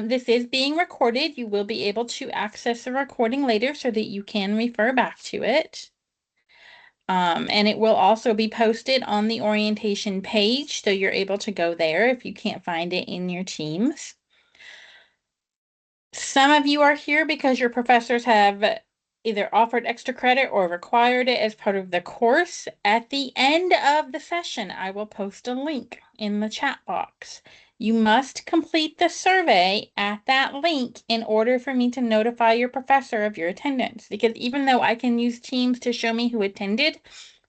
This is being recorded. You will be able to access the recording later so that you can refer back to it. And it will also be posted on the orientation page, so you're able to go there if you can't find it in your Teams. Some of you are here because your professors have either offered extra credit or required it as part of the course. At the end of the session, I will post a link in the chat box. You must complete the survey at that link in order for me to notify your professor of your attendance. Because even though I can use Teams to show me who attended,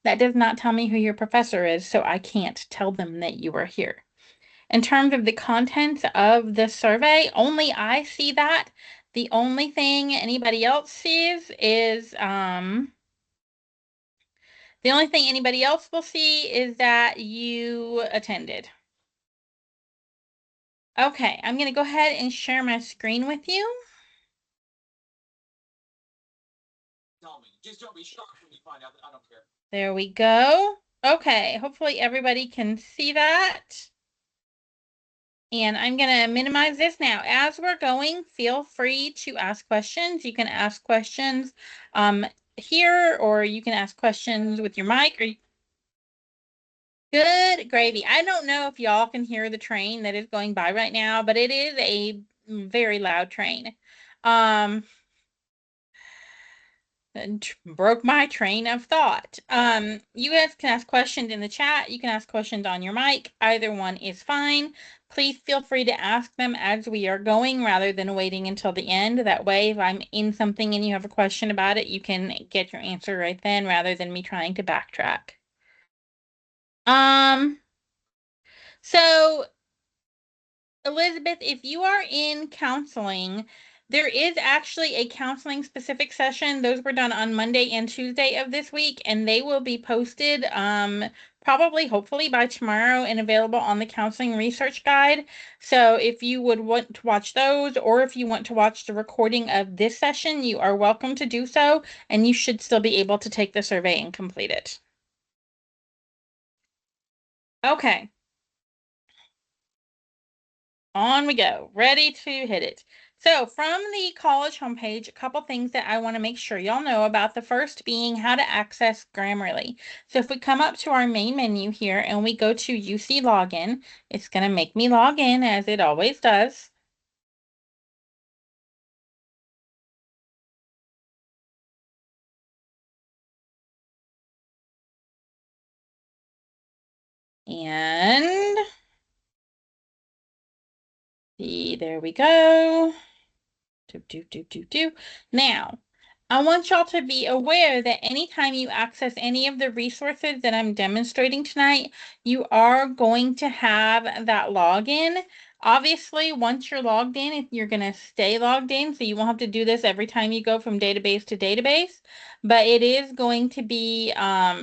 that does not tell me who your professor is, so I can't tell them that you are here. In terms of the contents of the survey, only I see that. The only thing anybody else sees is, the only thing anybody else will see is that you attended. Okay, I'm going to go ahead and share my screen with you. Just don't be shocked when you find out that I don't care. There we go. Okay, hopefully everybody can see that. And I'm going to minimize this now. As we're going, feel free to ask questions. You can ask questions here, or you can ask questions with your mic. Good gravy. I don't know if y'all can hear the train that is going by right now, but it is a very loud train. And broke my train of thought. You guys can ask questions in the chat. You can ask questions on your mic. Either one is fine. Please feel free to ask them as we are going rather than waiting until the end. That way, if I'm in something and you have a question about it, you can get your answer right then rather than me trying to backtrack. So Elizabeth, if you are in counseling, there is actually a counseling specific session. Those were done on Monday and Tuesday of this week, and they will be posted probably, hopefully by tomorrow and available on the counseling research guide. So if you would want to watch those, or if you want to watch the recording of this session, you are welcome to do so, and you should still be able to take the survey and complete it. Okay. On we go, ready to hit it. So from the college homepage, a couple things that I want to make sure y'all know about. The first being how to access Grammarly. So if we come up to our main menu here and we go to UC Login, it's going to make me log in as it always does. And there we go. Now, I want y'all to be aware that anytime you access any of the resources that I'm demonstrating tonight, you are going to have that login. Obviously, once you're logged in, you're going to stay logged in, so you won't have to do this every time you go from database to database, but it is going to be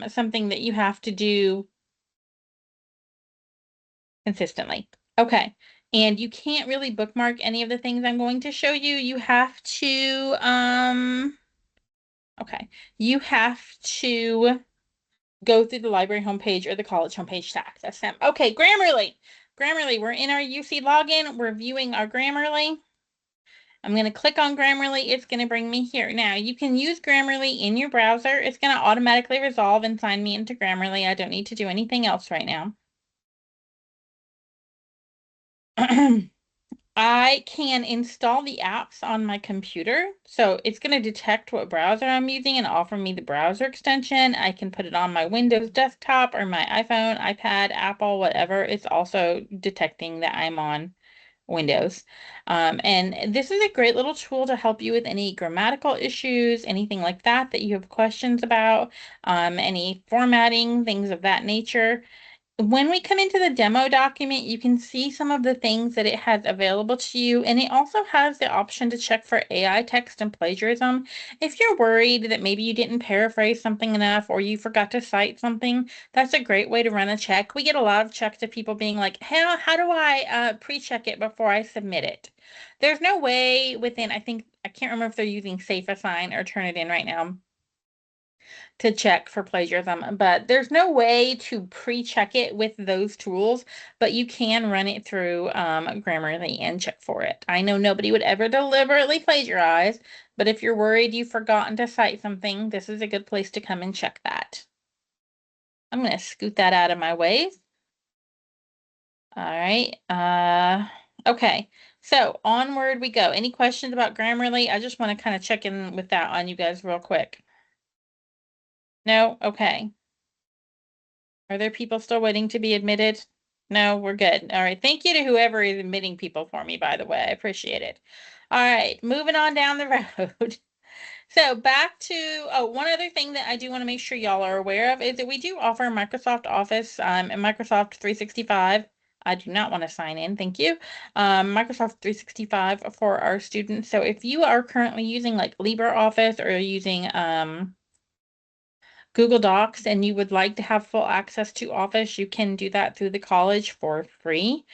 something that you have to do consistently. Okay. And you can't really bookmark any of the things I'm going to show you. You have to, okay, you have to go through the library homepage or the college homepage to access them. Okay, Grammarly. Grammarly, we're in our UC login. We're viewing our Grammarly. I'm going to click on Grammarly. It's going to bring me here. Now, you can use Grammarly in your browser. It's going to automatically resolve and sign me into Grammarly. I don't need to do anything else right now. I can install the apps on my computer. So it's going to detect what browser I'm using and offer me the browser extension. I can put it on my Windows desktop or my iPhone, iPad, Apple, whatever. It's also detecting that I'm on Windows. And this is a great little tool to help you with any grammatical issues, anything like that that you have questions about, any formatting, things of that nature. When we come into the demo document, you can see some of the things that it has available to you, and it also has the option to check for AI text and plagiarism. If you're worried that maybe you didn't paraphrase something enough or you forgot to cite something, that's a great way to run a check. We get a lot of checks of people being like, how do I pre-check it before I submit it? There's no way within, I can't remember if they're using Safe Assign or Turnitin right now. to check for plagiarism, but there's no way to pre-check it with those tools, but you can run it through Grammarly and check for it. I know nobody would ever deliberately plagiarize, but if you're worried you've forgotten to cite something, this is a good place to come and check that. I'm going to scoot that out of my way. All right. Okay. So onward we go. Any questions about Grammarly? I just want to kind of check in with that on you guys real quick. No? Okay. Are there people still waiting to be admitted? No, we're good. All right. Thank you to whoever is admitting people for me, by the way. I appreciate it. All right. Moving on down the road. So back to, oh, one other thing that I do want to make sure y'all are aware of is that we do offer Microsoft Office and Microsoft 365. I do not want to sign in, thank you. Microsoft 365 for our students. So if you are currently using like LibreOffice or using Google Docs and you would like to have full access to Office, you can do that through the college for free.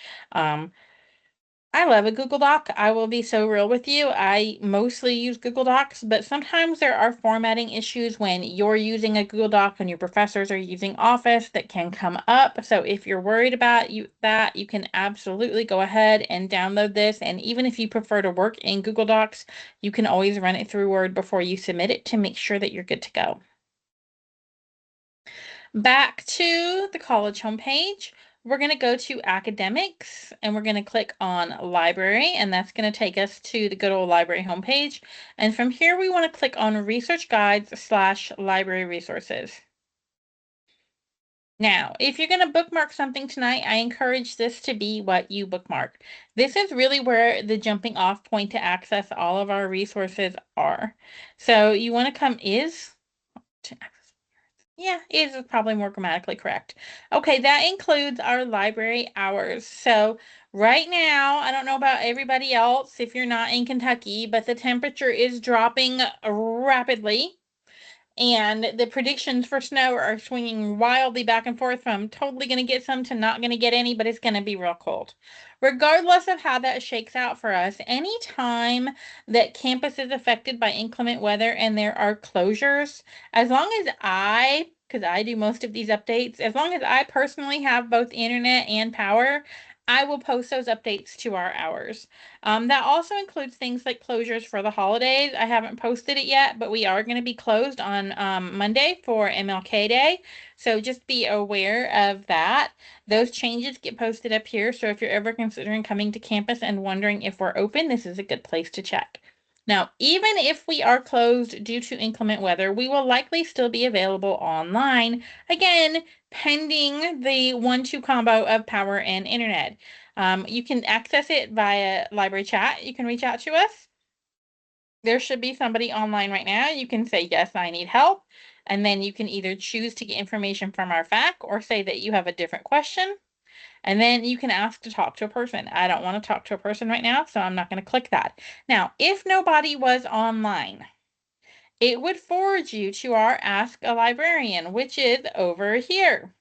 I love a Google Doc. I will be so real with you. I mostly use Google Docs, but sometimes there are formatting issues when you're using a Google Doc and your professors are using Office that can come up. So if you're worried about that, you can absolutely go ahead and download this. And even if you prefer to work in Google Docs, you can always run it through Word before you submit it to make sure that you're good to go. Back to the college homepage, we're going to go to academics and we're going to click on library, and that's going to take us to the good old library homepage. And from here, we want to click on research guides / library resources. Now, if you're going to bookmark something tonight, I encourage this to be what you bookmark. This is really where the jumping off point to access all of our resources are. So you want to come to access. Yeah, is probably more grammatically correct. Okay, that includes our library hours. So right now, I don't know about everybody else if you're not in Kentucky, but the temperature is dropping rapidly. And the predictions for snow are swinging wildly back and forth from totally going to get some to not going to get any, but it's going to be real cold. Regardless of how that shakes out for us, any time that campus is affected by inclement weather and there are closures, as long as because I do most of these updates, as long as I personally have both internet and power, I will post those updates to our hours. That also includes things like closures for the holidays. I haven't posted it yet, but we are going to be closed on Monday for MLK Day. So just be aware of that. Those changes get posted up here. So if you're ever considering coming to campus and wondering if we're open, this is a good place to check. Now, even if we are closed due to inclement weather, we will likely still be available online, again, pending the 1-2 combo of power and internet. You can access it via library chat. You can reach out to us. There should be somebody online right now. You can say, yes, I need help. And then you can either choose to get information from our FAQ or say that you have a different question. And then you can ask to talk to a person. I don't want to talk to a person right now, so I'm not going to click that. Now, if nobody was online, it would forward you to our Ask a Librarian, which is over here.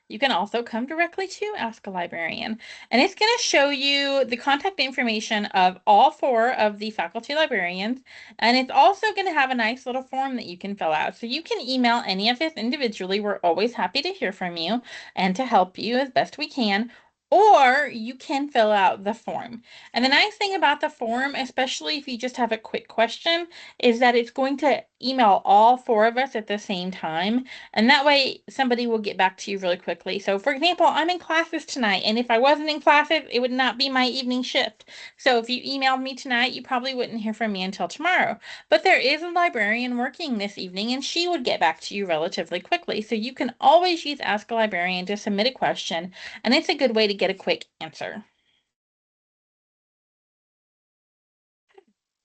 You can also come directly to Ask a Librarian, and it's going to show you the contact information of all 4 of the faculty librarians, and it's also going to have a nice little form that you can fill out. So you can email any of us individually. We're always happy to hear from you and to help you as best we can. Or you can fill out the form. And the nice thing about the form, especially if you just have a quick question, is that it's going to email all 4 of us at the same time. And that way somebody will get back to you really quickly. So for example, I'm in classes tonight, and if I wasn't in classes, it would not be my evening shift. So if you emailed me tonight, you probably wouldn't hear from me until tomorrow. But there is a librarian working this evening, and she would get back to you relatively quickly. So you can always use Ask a Librarian to submit a question, and it's a good way to get a quick answer.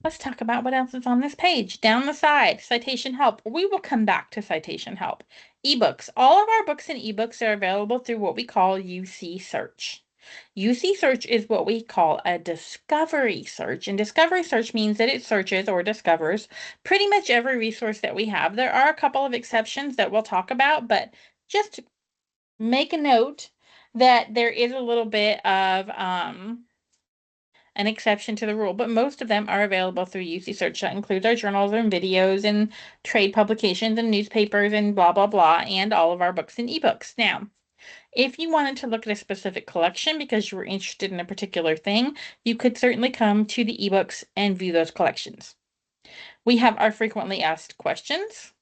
Let's talk about what else is on this page. Down the side, citation help. We will come back to citation help. Ebooks. All of our books and ebooks are available through what we call UC Search. UC Search is what we call a discovery search. And discovery search means that it searches or discovers pretty much every resource that we have. There are a couple of exceptions that we'll talk about, but just make a note that there is a little bit of an exception to the rule, but most of them are available through UC Search. That includes our journals and videos and trade publications and newspapers and blah, blah, blah, and all of our books and ebooks. Now, if you wanted to look at a specific collection because you were interested in a particular thing, you could certainly come to the ebooks and view those collections. We have our frequently asked questions.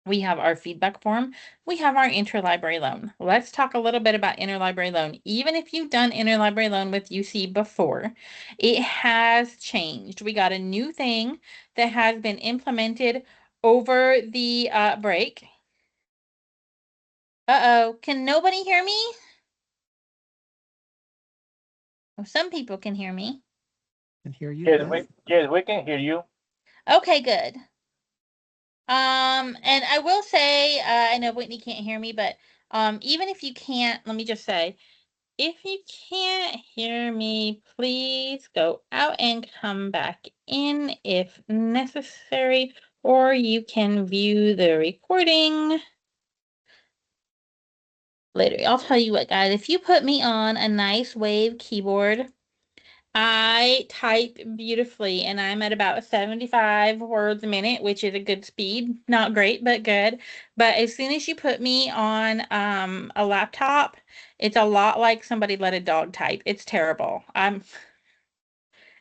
We have our feedback form. We have our interlibrary loan. Let's talk a little bit about interlibrary loan. Even if you've done interlibrary loan with UC before, it has changed. We got a new thing that has been implemented over the break. Uh-oh, can nobody hear me? Well, some people can hear me. Can hear you. Yes, we can hear you. Okay, good. And I will say, I know Whitney can't hear me, but even if you can't, let me just say, if you can't hear me, please go out and come back in if necessary, or you can view the recording later. I'll tell you what, guys, if you put me on a nice Wave keyboard, I type beautifully, and I'm at about 75 words a minute, which is a good speed. Not great, but good. But as soon as you put me on a laptop, it's a lot like somebody let a dog type. It's terrible.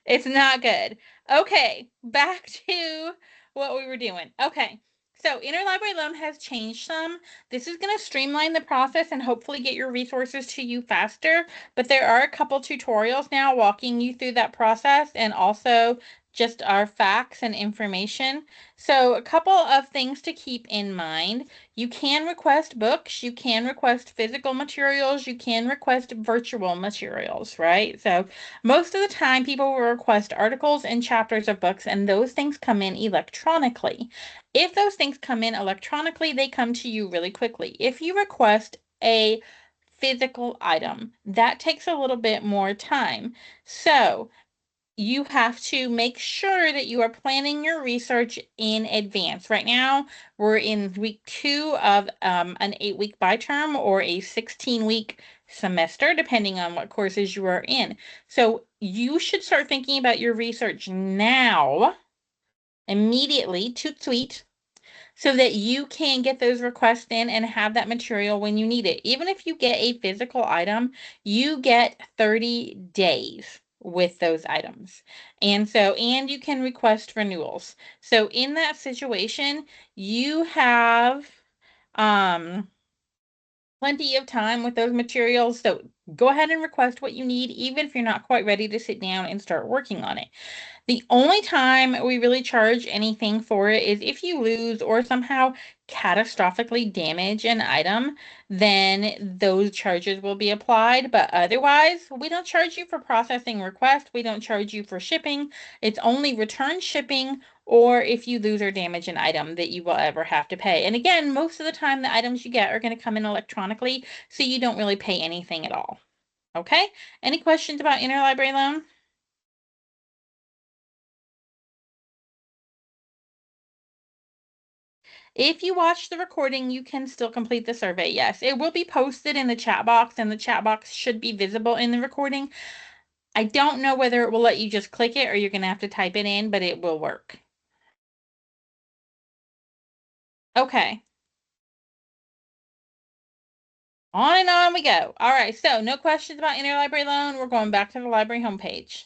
It's not good. Okay, back to what we were doing. Okay, so interlibrary loan has changed some. This is going to streamline the process and hopefully get your resources to you faster. But there are a couple tutorials now walking you through that process and also just our facts and information. So a couple of things to keep in mind. You can request books, you can request physical materials, you can request virtual materials, right? So most of the time, people will request articles and chapters of books, and those things come in electronically. If those things come in electronically, they come to you really quickly. If you request a physical item, that takes a little bit more time. So you have to make sure that you are planning your research in advance. Right now, we're in week 2 of an 8-week bi-term or a 16-week semester, depending on what courses you are in. So you should start thinking about your research now, immediately, toot sweet, so that you can get those requests in and have that material when you need it. Even if you get a physical item, you get 30 days with those items. And you can request renewals. So in that situation, you have plenty of time with those materials. So go ahead and request what you need, even if you're not quite ready to sit down and start working on it. The only time we really charge anything for it is if you lose or somehow catastrophically damage an item, then those charges will be applied. But otherwise, we don't charge you for processing requests. We don't charge you for shipping. It's only return shipping or if you lose or damage an item that you will ever have to pay. And again, most of the time the items you get are going to come in electronically, so you don't really pay anything at all. Okay? Any questions about interlibrary loan? If you watch the recording, you can still complete the survey. Yes, it will be posted in the chat box, and the chat box should be visible in the recording. I don't know whether it will let you just click it or you're going to have to type it in, but it will work. Okay. On and on we go. All right, so no questions about interlibrary loan. We're going back to the library homepage.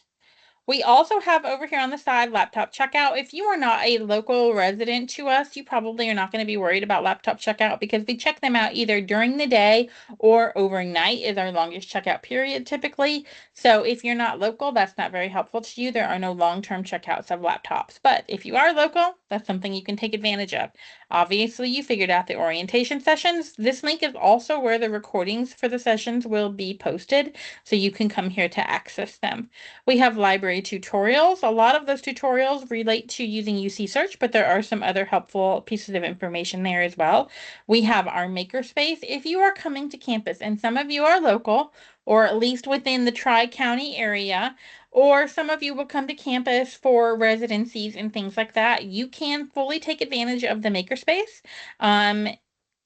We also have over here on the side laptop checkout. If you are not a local resident to us, you probably are not going to be worried about laptop checkout because we check them out either during the day or overnight is our longest checkout period typically. So if you're not local, that's not very helpful to you. There are no long-term checkouts of laptops. But if you are local, that's something you can take advantage of. Obviously, you figured out the orientation sessions. This link is also where the recordings for the sessions will be posted, so you can come here to access them. We have library tutorials. A lot of those tutorials relate to using UC Search, but there are some other helpful pieces of information there as well. We have our makerspace. If you are coming to campus, and some of you are local, or at least within the Tri-County area, or some of you will come to campus for residencies and things like that, you can fully take advantage of the makerspace.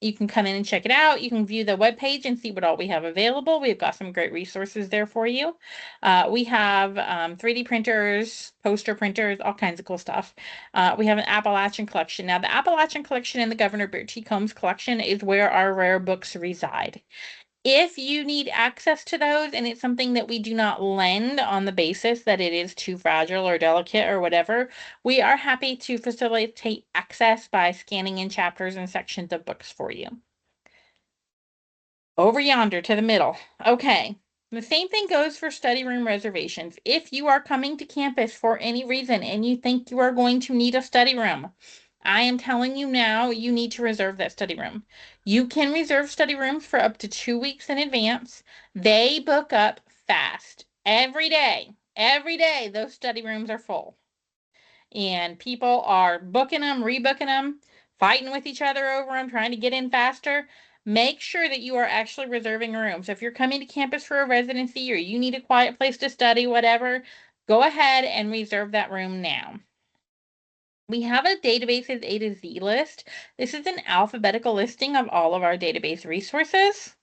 You can come in and check it out. You can view the webpage and see what all we have available. We've got some great resources there for you. We have 3D printers, poster printers, all kinds of cool stuff. We have an Appalachian collection. Now, the Appalachian collection and the Governor Burt T. Combs collection is where our rare books reside. If you need access to those and it's something that we do not lend on the basis that it is too fragile or delicate or whatever, we are happy to facilitate access by scanning in chapters and sections of books for you. Over yonder to the middle. Okay. The same thing goes for study room reservations. If you are coming to campus for any reason and you think you are going to need a study room, I am telling you now, you need to reserve that study room. You can reserve study rooms for up to 2 weeks in advance. They book up fast. Every day, those study rooms are full. And people are booking them, rebooking them, fighting with each other over them, trying to get in faster. Make sure that you are actually reserving rooms. If you're coming to campus for a residency or you need a quiet place to study, whatever, go ahead and reserve that room now. We have a databases A to Z list. This is an alphabetical listing of all of our database resources.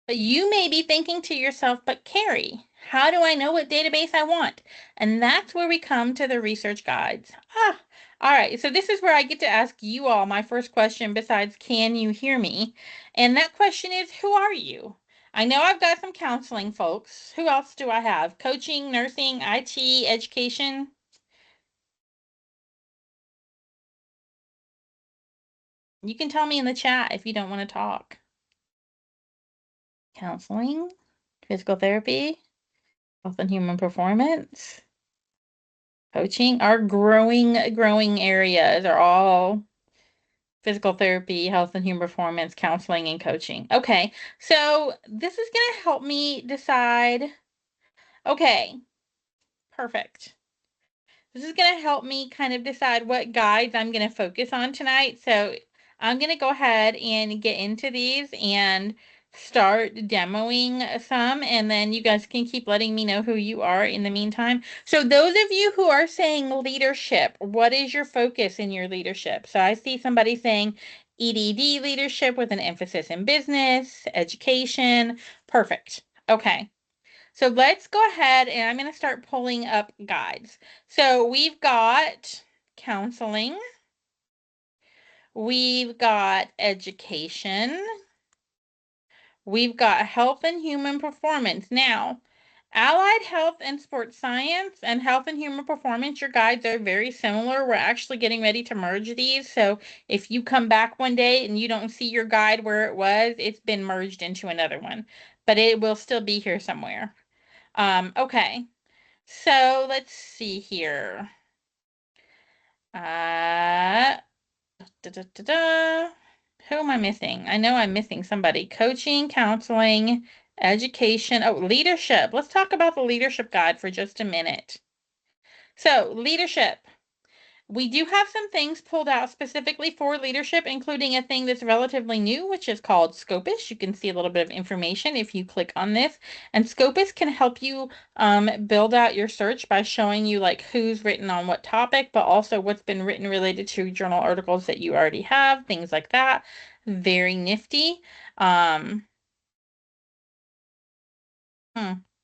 But you may be thinking to yourself, but Carrie, how do I know what database I want? And that's where we come to the research guides. All right, so this is where I get to ask you all my first question besides, can you hear me? And that question is, who are you? I know I've got some counseling folks. Who else do I have? Coaching, nursing, IT, education? You can tell me in the chat if you don't want to talk. Counseling, physical therapy, health and human performance, coaching. Our growing areas are all physical therapy, health and human performance, counseling, and coaching. Okay, so this is going to help me decide. Okay, perfect. This is going to help me kind of decide what guides I'm going to focus on tonight. So I'm going to go ahead and get into these and start demoing some, and then you guys can keep letting me know who you are in the meantime. So those of you who are saying leadership, what is your focus in your leadership? So I see somebody saying EDD leadership with an emphasis in business, education. Perfect. Okay. So let's go ahead and I'm going to start pulling up guides. So we've got counseling. We've got education. We've got health and human performance. Now, allied health and sports science and health and human performance, your guides are very similar. We're actually getting ready to merge these. So if you come back one day and you don't see your guide where it was, it's been merged into another one, but it will still be here somewhere. Okay. So let's see here. Da, da, da, da. Who am I missing? I know I'm missing somebody. Coaching, counseling, education. Oh, leadership. Let's talk about the leadership guide for just a minute. So, leadership. We do have some things pulled out specifically for leadership, including a thing that's relatively new, which is called Scopus. You can see a little bit of information if you click on this. And Scopus can help you build out your search by showing you like who's written on what topic, but also what's been written related to journal articles that you already have, things like that. Very nifty.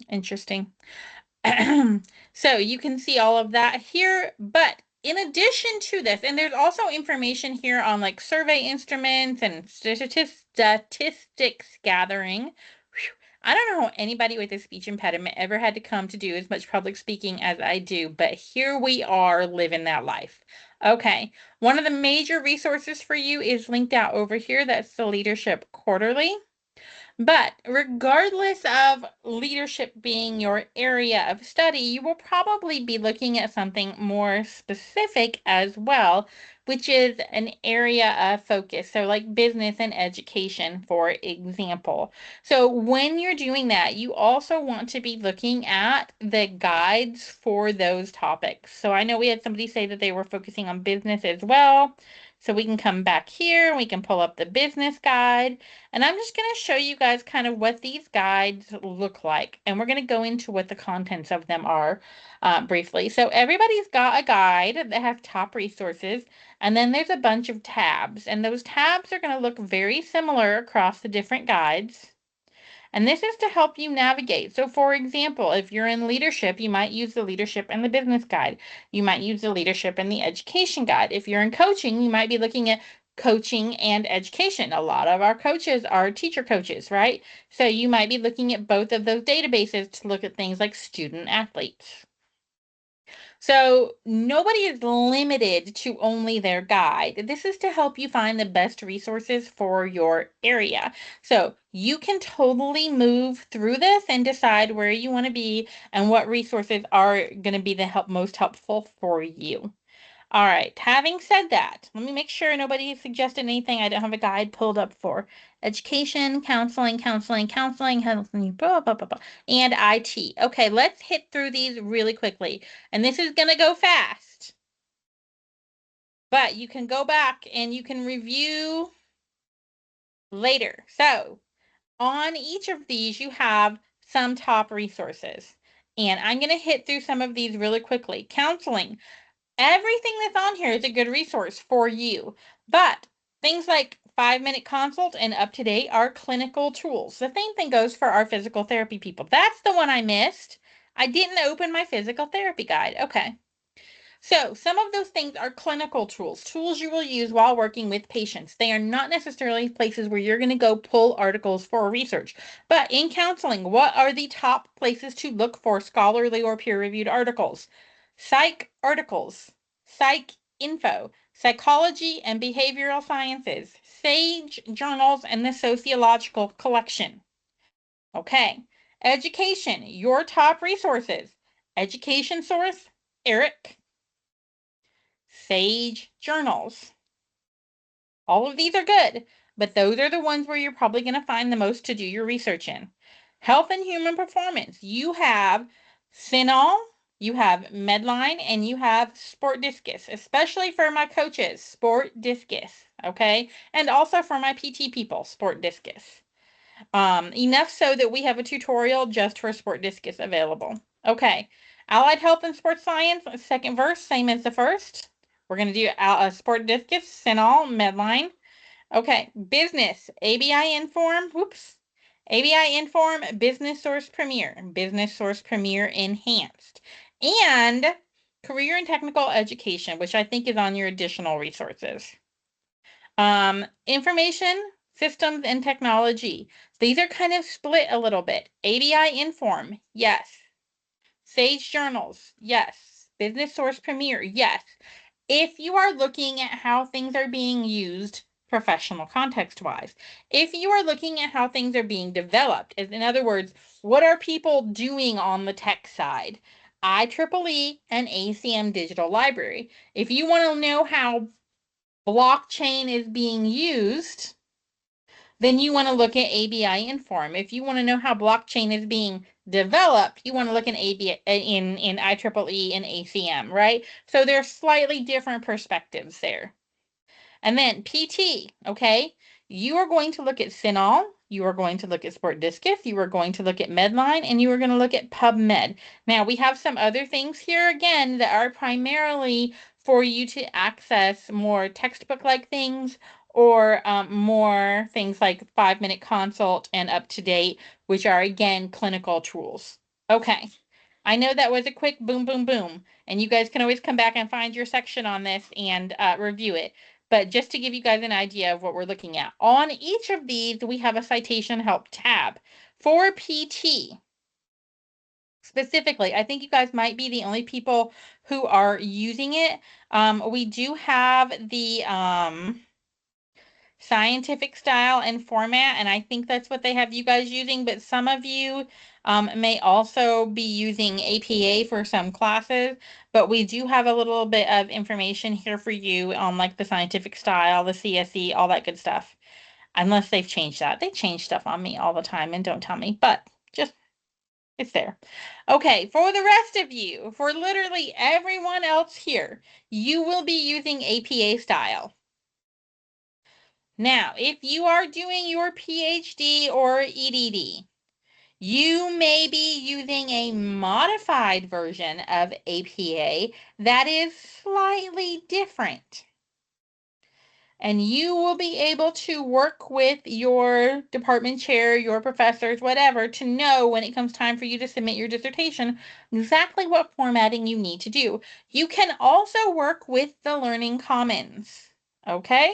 Interesting. So you can see all of that here, but in addition to this, and there's also information here on like survey instruments and statistics gathering. Whew. I don't know how anybody with a speech impediment ever had to come to do as much public speaking as I do, but here we are living that life. Okay, one of the major resources for you is linked out over here. That's the Leadership Quarterly. But regardless of leadership being your area of study, you will probably be looking at something more specific as well, which is an area of focus. So like business and education, for example. So when you're doing that, you also want to be looking at the guides for those topics. So I know we had somebody say that they were focusing on business as well. So we can come back here, we can pull up the business guide, and I'm just going to show you guys kind of what these guides look like. And we're going to go into what the contents of them are briefly. So everybody's got a guide that has top resources, and then there's a bunch of tabs. And those tabs are going to look very similar across the different guides. And this is to help you navigate. So for example, if you're in leadership, you might use the leadership and the business guide. You might use the leadership and the education guide. If you're in coaching, you might be looking at coaching and education. A lot of our coaches are teacher coaches, right? So you might be looking at both of those databases to look at things like student athletes. So nobody is limited to only their guide. This is to help you find the best resources for your area. So you can totally move through this and decide where you want to be and what resources are going to be the most helpful for you. All right, having said that, let me make sure nobody suggested anything I don't have a guide pulled up for. Education, counseling, health, blah, blah, blah, blah, and IT. Okay, let's hit through these really quickly. And this is going to go fast. But you can go back and you can review later. So on each of these, you have some top resources. And I'm going to hit through some of these really quickly. Counseling. Everything that's on here is a good resource for you, but things like 5-minute consult and UpToDate are clinical tools. The same thing goes for our physical therapy people. That's the one I missed. I didn't open my physical therapy guide. Okay. So some of those things are clinical tools, tools you will use while working with patients. They are not necessarily places where you're going to go pull articles for research. But in counseling, what are the top places to look for scholarly or peer-reviewed articles? Psych articles, psych info, psychology and behavioral sciences, SAGE journals, and the sociological collection. Okay, education, your top resources. Education source, ERIC. SAGE journals. All of these are good, but those are the ones where you're probably going to find the most to do your research in. Health and human performance. You have CINAHL, you have Medline, and you have Sport Discus, especially for my coaches, Sport Discus, okay? And also for my PT people, Sport Discus. Enough so that we have a tutorial just for Sport Discus available. Okay, Allied Health and Sports Science, second verse, same as the first. We're going to do Sport Discus, CINAHL, Medline. Okay, business, ABI Inform, ABI Inform, Business Source Premier, Business Source Premier Enhanced, and Career and Technical Education, which I think is on your additional resources. Information, Systems, and Technology. These are kind of split a little bit. ABI Inform, yes. SAGE Journals, yes. Business Source Premier, yes. If you are looking at how things are being used professional context-wise, if you are looking at how things are being developed, in other words, what are people doing on the tech side? IEEE and ACM Digital Library. If you want to know how blockchain is being used, then you want to look at ABI Inform. If you want to know how blockchain is being developed, you want to look in IEEE and ACM, right? So there's slightly different perspectives there. And then PT, okay? You are going to look at CINAHL, you are going to look at Sport Discus, you are going to look at Medline, and you are going to look at PubMed. Now, we have some other things here, again, that are primarily for you to access more textbook-like things or more things like 5-minute consult and UpToDate, which are, again, clinical tools. Okay. I know that was a quick boom, boom, boom, and you guys can always come back and find your section on this and review it. But just to give you guys an idea of what we're looking at. On each of these, we have a citation help tab. For PT, specifically, I think you guys might be the only people who are using it. We do have the scientific style and format, and I think that's what they have you guys using, but some of you may also be using APA for some classes, but we do have a little bit of information here for you on like the scientific style, the CSE, all that good stuff. Unless they've changed that. They change stuff on me all the time and don't tell me, but just it's there. Okay, for the rest of you, for literally everyone else here, you will be using APA style. Now, if you are doing your PhD or EDD, you may be using a modified version of APA that is slightly different. And you will be able to work with your department chair, your professors, whatever, to know when it comes time for you to submit your dissertation exactly what formatting you need to do. You can also work with the Learning Commons. Okay?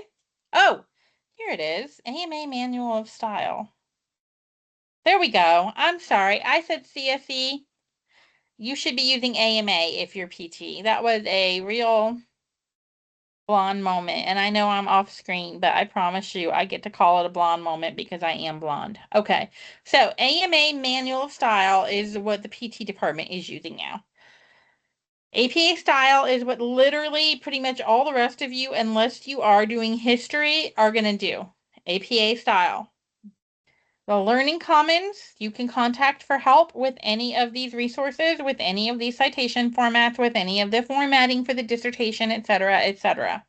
Oh, here it is, AMA Manual of Style. There we go. I'm sorry, I said CSE. You should be using AMA if you're PT. That was a real blonde moment. And I know I'm off screen, but I promise you I get to call it a blonde moment because I am blonde. Okay, so AMA Manual of Style is what the PT department is using now. APA Style is what literally pretty much all the rest of you, unless you are doing history, are going to do. APA Style. The Learning Commons, you can contact for help with any of these resources, with any of these citation formats, with any of the formatting for the dissertation, etc., etc.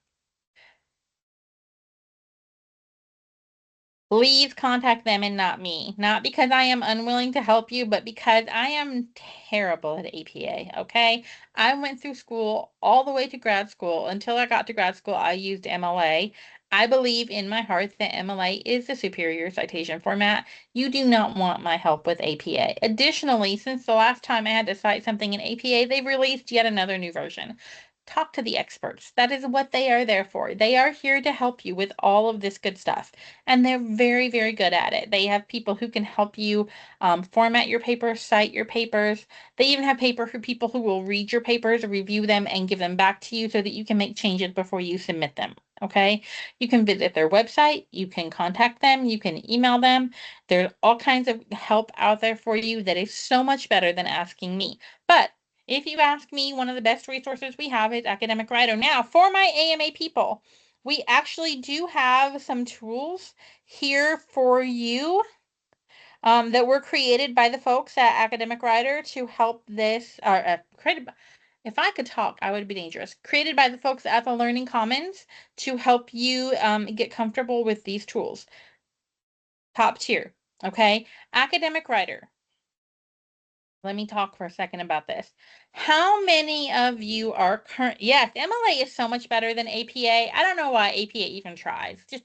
Please contact them and not me. Not because I am unwilling to help you, but because I am terrible at APA, okay? I went through school all the way to grad school. Until I got to grad school, I used MLA. I believe in my heart that MLA is the superior citation format. You do not want my help with APA. Additionally, since the last time I had to cite something in APA, they've released yet another new version. Talk to the experts. That is what they are there for. They are here to help you with all of this good stuff. And they're very, very good at it. They have people who can help you format your papers, cite your papers. They even have paper for people who will read your papers, review them, and give them back to you so that you can make changes before you submit them. Okay, you can visit their website, you can contact them, you can email them. There's all kinds of help out there for you that is so much better than asking me. But if you ask me, one of the best resources we have is Academic Writer. Now, for my AMA people, we actually do have some tools here for you that were created by the folks at Academic Writer to help this, if I could talk, I would be dangerous. Created by the folks at the Learning Commons to help you get comfortable with these tools. Top tier, okay? Academic Writer. Let me talk for a second about this. How many of you are current? Yes, MLA is so much better than APA. I don't know why APA even tries. Just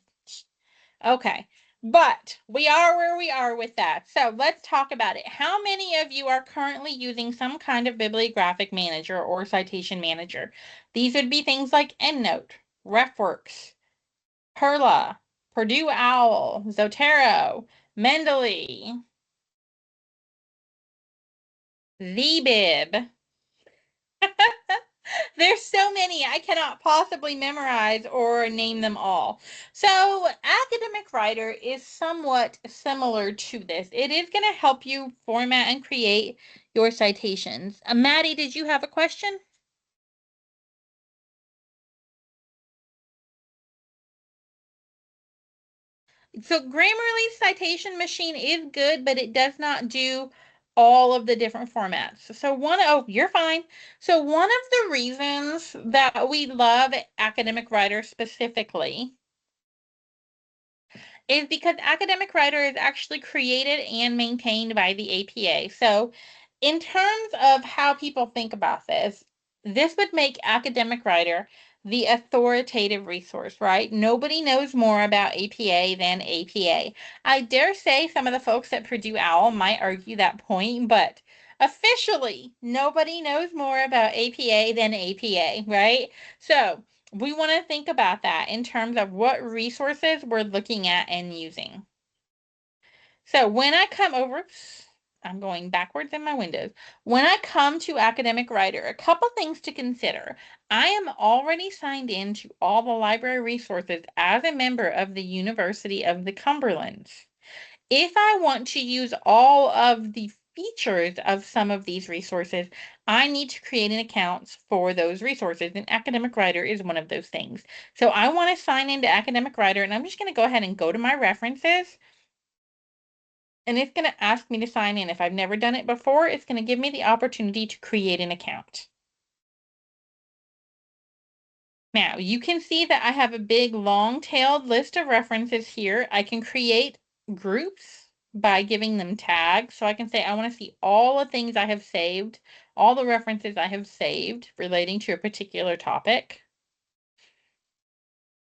okay. But we are where we are with that. So let's talk about it. How many of you are currently using some kind of bibliographic manager or citation manager? These would be things like EndNote, RefWorks, Perla, Purdue OWL, Zotero, Mendeley, ZBib. There's so many, I cannot possibly memorize or name them all. So Academic Writer is somewhat similar to this. It is going to help you format and create your citations. Maddie, did you have a question? So Grammarly's citation machine is good, but it does not do all of the different formats. So you're fine. So one of the reasons that we love Academic Writer specifically is because Academic Writer is actually created and maintained by the APA. So in terms of how people think about this would make Academic Writer the authoritative resource, right? Nobody knows more about APA than APA. I dare say some of the folks at Purdue OWL might argue that point, but officially, nobody knows more about APA than APA, right? So we want to think about that in terms of what resources we're looking at and using. So when I come over, I'm going backwards in my windows. When I come to Academic Writer, a couple things to consider. I am already signed in to all the library resources as a member of the University of the Cumberlands. If I want to use all of the features of some of these resources, I need to create an account for those resources, and Academic Writer is one of those things. So I want to sign into Academic Writer, and I'm just going to go ahead and go to my references, and it's going to ask me to sign in. If I've never done it before, it's going to give me the opportunity to create an account. Now, you can see that I have a big long-tailed list of references here. I can create groups by giving them tags. So I can say I want to see all the things I have saved, all the references I have saved relating to a particular topic.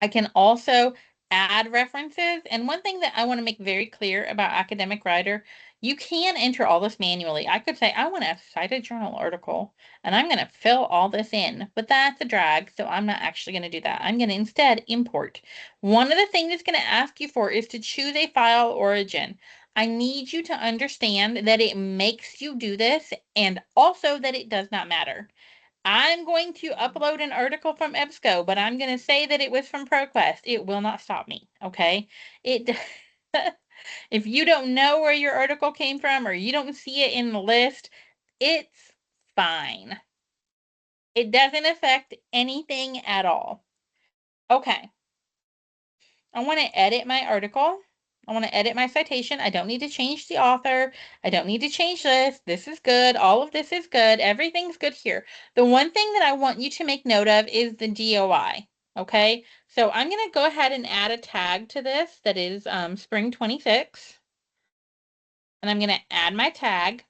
I can also add references. And one thing that I want to make very clear about Academic Writer, you can enter all this manually. I could say, I want to cite a journal article, and I'm going to fill all this in, but that's a drag, so I'm not actually going to do that. I'm going to instead import. One of the things it's going to ask you for is to choose a file origin. I need you to understand that it makes you do this and also that it does not matter. I'm going to upload an article from EBSCO, but I'm going to say that it was from ProQuest. It will not stop me, okay? It if you don't know where your article came from or you don't see it in the list, it's fine. It doesn't affect anything at all. Okay. I want to edit my article. I want to edit my citation. I don't need to change the author. I don't need to change this. This is good. All of this is good. Everything's good here. The one thing that I want you to make note of is the DOI. Okay, so I'm going to go ahead and add a tag to this that is spring 26. And I'm going to add my tag.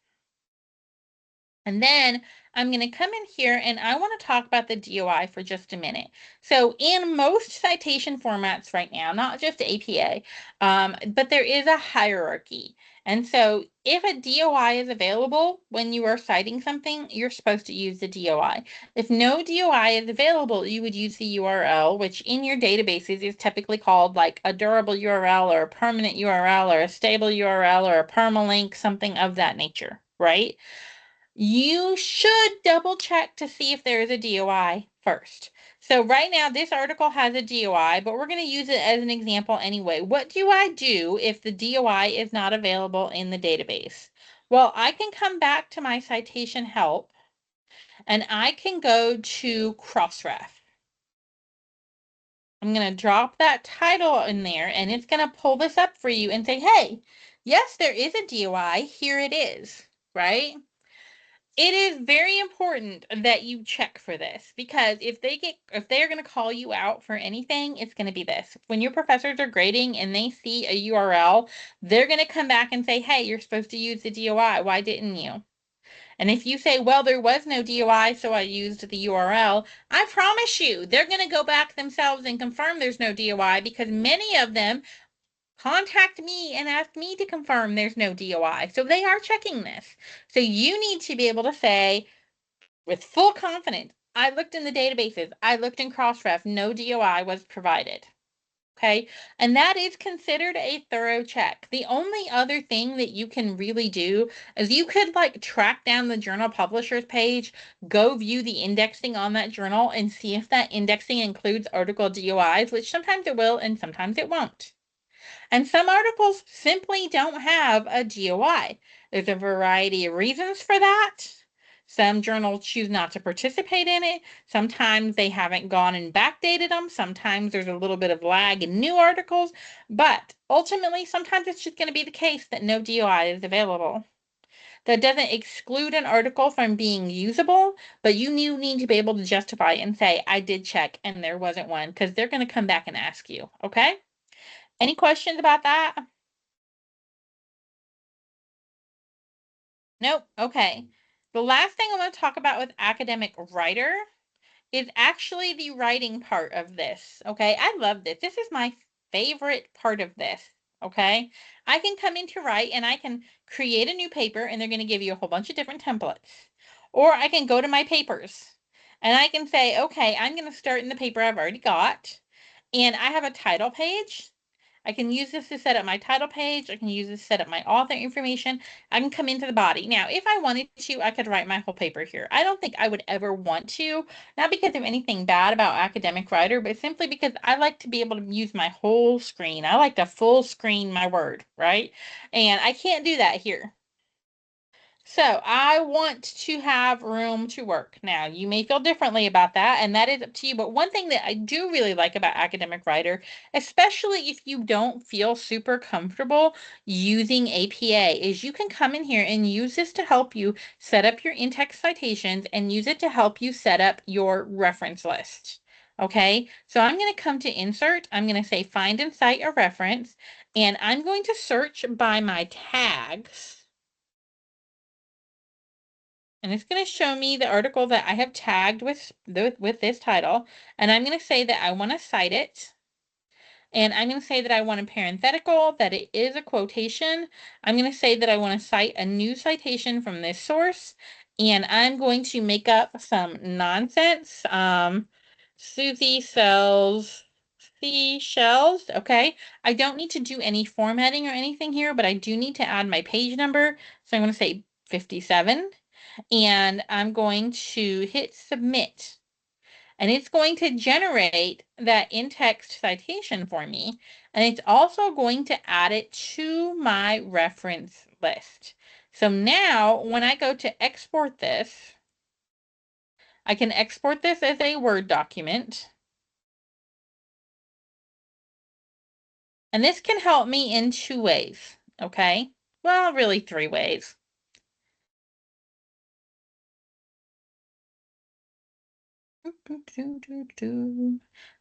And then I'm going to come in here and I want to talk about the DOI for just a minute. So in most citation formats right now, not just APA, but there is a hierarchy. And so if a DOI is available when you are citing something, you're supposed to use the DOI. If no DOI is available, you would use the URL, which in your databases is typically called like a durable URL or a permanent URL or a stable URL or a permalink, something of that nature, right? You should double check to see if there is a DOI first. So right now, this article has a DOI, but we're going to use it as an example anyway. What do I do if the DOI is not available in the database? Well, I can come back to my citation help and I can go to Crossref. I'm going to drop that title in there and it's going to pull this up for you and say, hey, yes, there is a DOI. Here it is, right? It is very important that you check for this because if they're going to call you out for anything, it's going to be this. When your professors are grading and they see a URL, they're going to come back and say, hey, you're supposed to use the DOI. Why didn't you? And if you say, well, there was no DOI, so I used the URL, I promise you, they're going to go back themselves and confirm there's no DOI because many of them contact me and ask me to confirm there's no DOI. So they are checking this. So you need to be able to say with full confidence, I looked in the databases, I looked in Crossref, no DOI was provided. Okay, and that is considered a thorough check. The only other thing that you can really do is you could like track down the journal publishers page, go view the indexing on that journal and see if that indexing includes article DOIs, which sometimes it will and sometimes it won't. And some articles simply don't have a DOI. There's a variety of reasons for that. Some journals choose not to participate in it. Sometimes they haven't gone and backdated them. Sometimes there's a little bit of lag in new articles. But ultimately, sometimes it's just going to be the case that no DOI is available. That doesn't exclude an article from being usable, but you need to be able to justify and say, I did check and there wasn't one, because they're going to come back and ask you, okay? Any questions about that? Nope. Okay. The last thing I want to talk about with Academic Writer is actually the writing part of this. Okay. I love this. This is my favorite part of this. Okay. I can come into Write and I can create a new paper and they're going to give you a whole bunch of different templates. Or I can go to my papers and I can say, okay, I'm going to start in the paper I've already got. And I have a title page. I can use this to set up my title page. I can use this to set up my author information. I can come into the body. Now, if I wanted to, I could write my whole paper here. I don't think I would ever want to, not because of anything bad about Academic Writer, but simply because I like to be able to use my whole screen. I like to full screen my Word, right? And I can't do that here. So I want to have room to work. Now, you may feel differently about that, and that is up to you. But one thing that I do really like about Academic Writer, especially if you don't feel super comfortable using APA, is you can come in here and use this to help you set up your in-text citations and use it to help you set up your reference list. Okay, so I'm going to come to insert. I'm going to say find and cite a reference, and I'm going to search by my tags. And it's going to show me the article that I have tagged with this title. And I'm going to say that I want to cite it. And I'm going to say that I want a parenthetical, that it is a quotation. I'm going to say that I want to cite a new citation from this source. And I'm going to make up some nonsense. Susie sells seashells. Okay. I don't need to do any formatting or anything here, but I do need to add my page number. So I'm going to say 57. And I'm going to hit submit. And it's going to generate that in-text citation for me. And it's also going to add it to my reference list. So now when I go to export this, I can export this as a Word document. And this can help me in 2 ways, okay? Well, really 3 ways.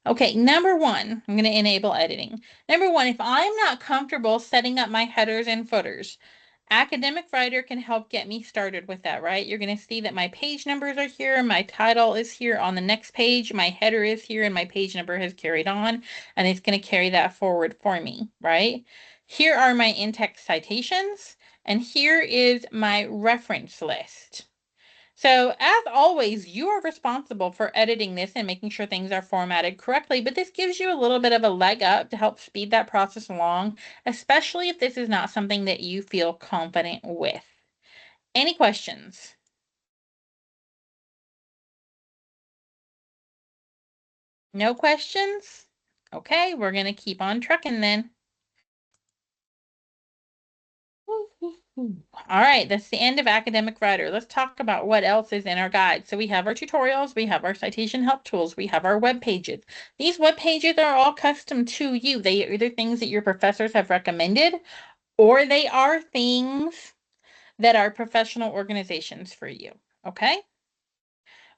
Okay, number one, I'm going to enable editing. Number one, if I'm not comfortable setting up my headers and footers, Academic Writer can help get me started with that, right? You're going to see that my page numbers are here, my title is here on the next page, my header is here, and my page number has carried on, and it's going to carry that forward for me, right? Here are my in-text citations, and here is my reference list. So as always, you are responsible for editing this and making sure things are formatted correctly, but this gives you a little bit of a leg up to help speed that process along, especially if this is not something that you feel confident with. Any questions? No questions? Okay, we're going to keep on trucking then. All right, that's the end of Academic Writer. Let's talk about what else is in our guide. So we have our tutorials, we have our citation help tools, we have our web pages. These web pages are all custom to you. They are either things that your professors have recommended, or they are things that are professional organizations for you, okay?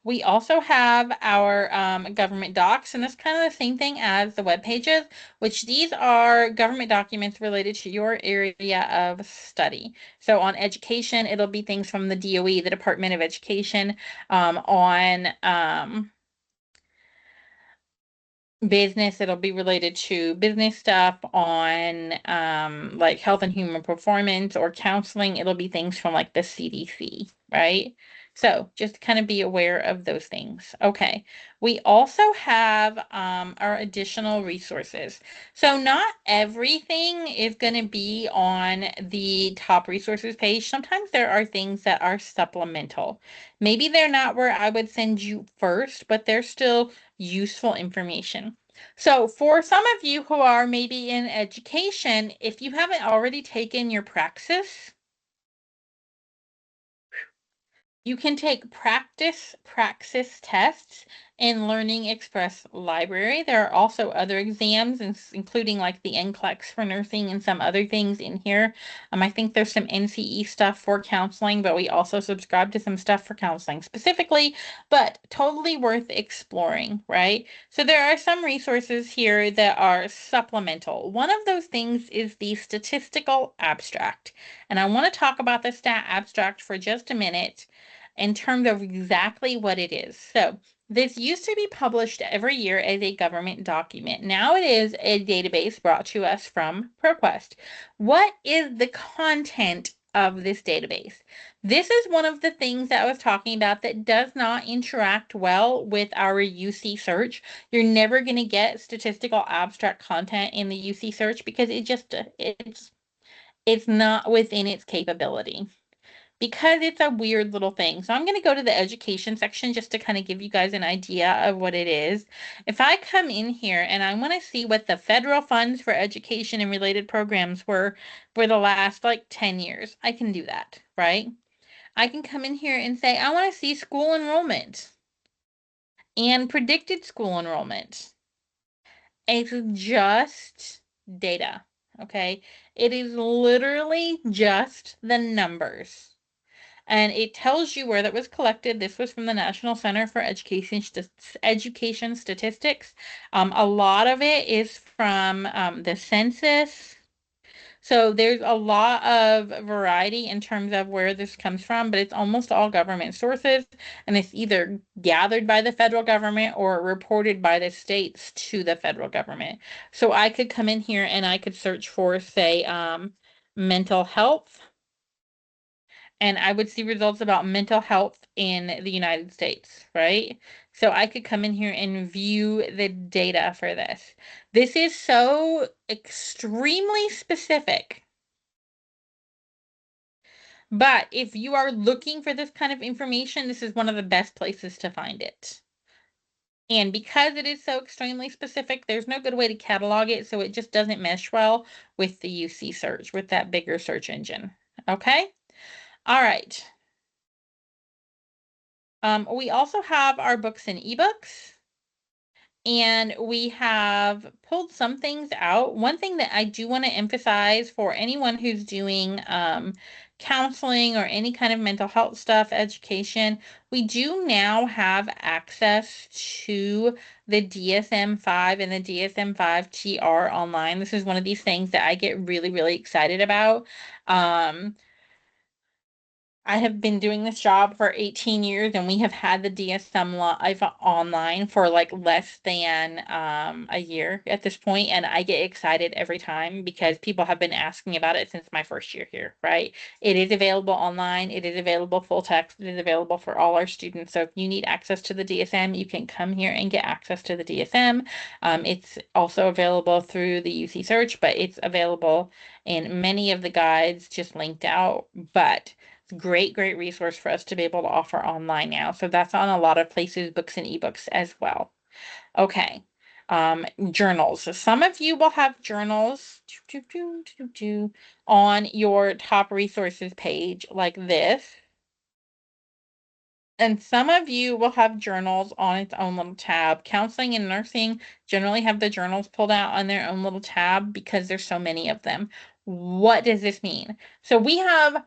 We also have our government docs, and that's kind of the same thing as the web pages, which these are government documents related to your area of study. So on education, it'll be things from the DOE, the Department of Education, on business, it'll be related to business stuff. On like health and human performance or counseling, it'll be things from like the CDC, right? So just kind of be aware of those things. Okay. We also have our additional resources. So not everything is going to be on the top resources page. Sometimes there are things that are supplemental. Maybe they're not where I would send you first, but they're still useful information. So for some of you who are maybe in education, if you haven't already taken your Praxis, you can take Praxis tests in Learning Express Library. There are also other exams, including like the NCLEX for nursing and some other things in here. I think there's some NCE stuff for counseling, but we also subscribe to some stuff for counseling specifically, but totally worth exploring, right? So there are some resources here that are supplemental. One of those things is the statistical abstract. And I want to talk about the stat abstract for just a minute in terms of exactly what it is. So this used to be published every year as a government document. Now it is a database brought to us from ProQuest. What is the content of this database? This is one of the things that I was talking about that does not interact well with our UC search. You're never going to get statistical abstract content in the UC search because it's not within its capability, because it's a weird little thing. So I'm going to go to the education section just to kind of give you guys an idea of what it is. If I come in here and I want to see what the federal funds for education and related programs were for the last like 10 years, I can do that, right? I can come in here and say, I want to see school enrollment and predicted school enrollment. It's just data, okay? It is literally just the numbers. and it tells you where that was collected. This was from the National Center for Education Statistics. A lot of it is from the census. So there's a lot of variety in terms of where this comes from, but it's almost all government sources, and it's either gathered by the federal government or reported by the states to the federal government. So I could come in here and I could search for, say, mental health, and I would see results about mental health in the United States, right? So I could come in here and view the data for this. This is so extremely specific. But if you are looking for this kind of information, this is one of the best places to find it. And because it is so extremely specific, there's no good way to catalog it, so it just doesn't mesh well with the UC search, with that bigger search engine. Okay? All right. We also have our books and ebooks. And we have pulled some things out. One thing that I do want to emphasize for anyone who's doing counseling or any kind of mental health stuff, education, we do now have access to the DSM-5 and the DSM-5 TR online. This is one of these things that I get really, really excited about. I have been doing this job for 18 years, and we have had the DSM Live online for like less than a year at this point, and I get excited every time because people have been asking about it since my first year here, right? It is available online, it is available full text, it is available for all our students. So if you need access to the DSM, you can come here and get access to the DSM. It's also available through the UC Search, but it's available in many of the guides just linked out. But great, great resource for us to be able to offer online now. So that's on a lot of places, books and ebooks as well. Okay. Journals. So some of you will have journals on your top resources page like this. And some of you will have journals on its own little tab. Counseling and nursing generally have the journals pulled out on their own little tab because there's so many of them. What does this mean? So we have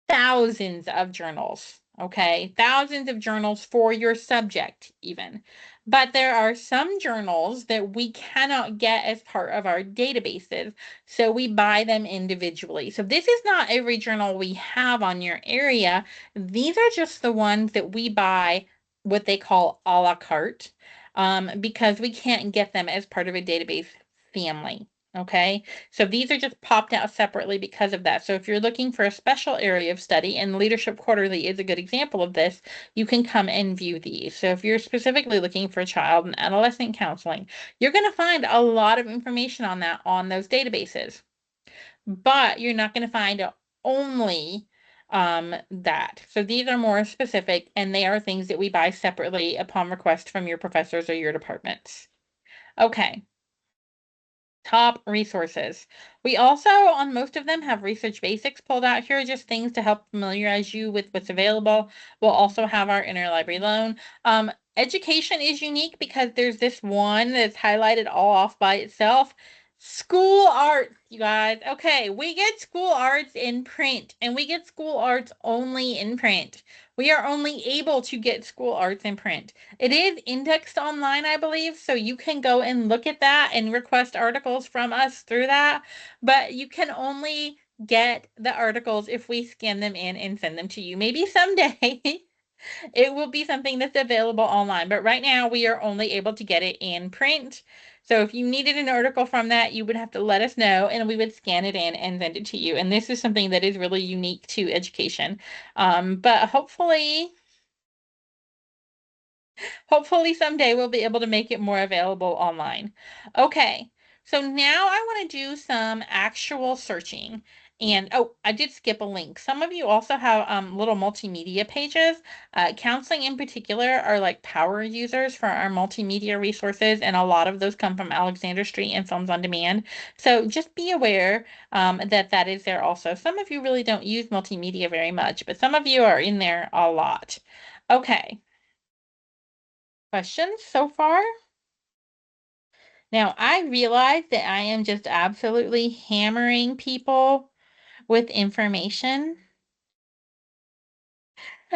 thousands of journals, okay? Thousands of journals for your subject, even. But there are some journals that we cannot get as part of our databases, so we buy them individually. So this is not every journal we have on your area. These are just the ones that we buy what they call a la carte, because we can't get them as part of a database family. Okay, so these are just popped out separately because of that. So if you're looking for a special area of study, and Leadership Quarterly is a good example of this, you can come and view these. So if you're specifically looking for child and adolescent counseling, you're going to find a lot of information on that on those databases. But you're not going to find only that. So these are more specific, and they are things that we buy separately upon request from your professors or your departments. Okay. Top resources. We also, on most of them, have research basics pulled out here, just things to help familiarize you with what's available. We'll also have our interlibrary loan. Education is unique because there's this one that's highlighted all off by itself. School arts, you guys. Okay, we get school arts in print, and we get school arts only in print. We are only able to get school arts in print. It is indexed online, I believe, so you can go and look at that and request articles from us through that, but you can only get the articles if we scan them in and send them to you. Maybe someday it will be something that's available online, but right now we are only able to get it in print. So if you needed an article from that, you would have to let us know and we would scan it in and send it to you. And this is something that is really unique to education. But hopefully someday we'll be able to make it more available online. Okay, so now I want to do some actual searching. And oh, I did skip a link. Some of you also have little multimedia pages. Counseling in particular are like power users for our multimedia resources, and a lot of those come from Alexander Street and Films on Demand. So just be aware that that is there also. Some of you really don't use multimedia very much, but some of you are in there a lot. Okay. Questions so far? Now, I realize that I am just absolutely hammering people with information.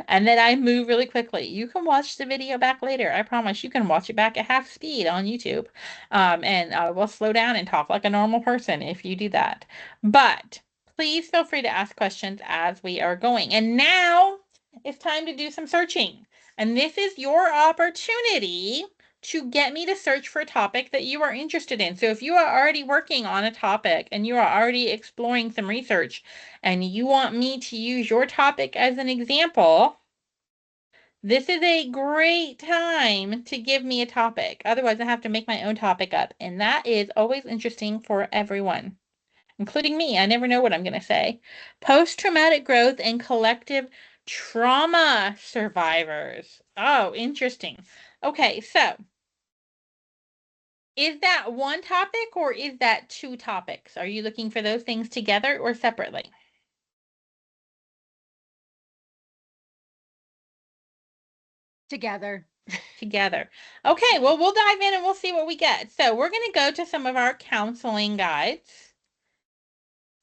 and then I move really quickly. You can watch the video back later. I promise you can watch it back at half speed on YouTube. And I will slow down and talk like a normal person if you do that. But please feel free to ask questions as we are going. And now it's time to do some searching. And this is your opportunity to get me to search for a topic that you are interested in. So if you are already working on a topic and you are already exploring some research and you want me to use your topic as an example, this is a great time to give me a topic. Otherwise, I have to make my own topic up. And that is always interesting for everyone, including me. I never know what I'm going to say. Post-traumatic growth and collective trauma survivors. Oh, interesting. Okay, so is that one topic or is that two topics? Are you looking for those things together or separately? Together. Together. Okay, well, we'll dive in and we'll see what we get. So we're going to go to some of our counseling guides.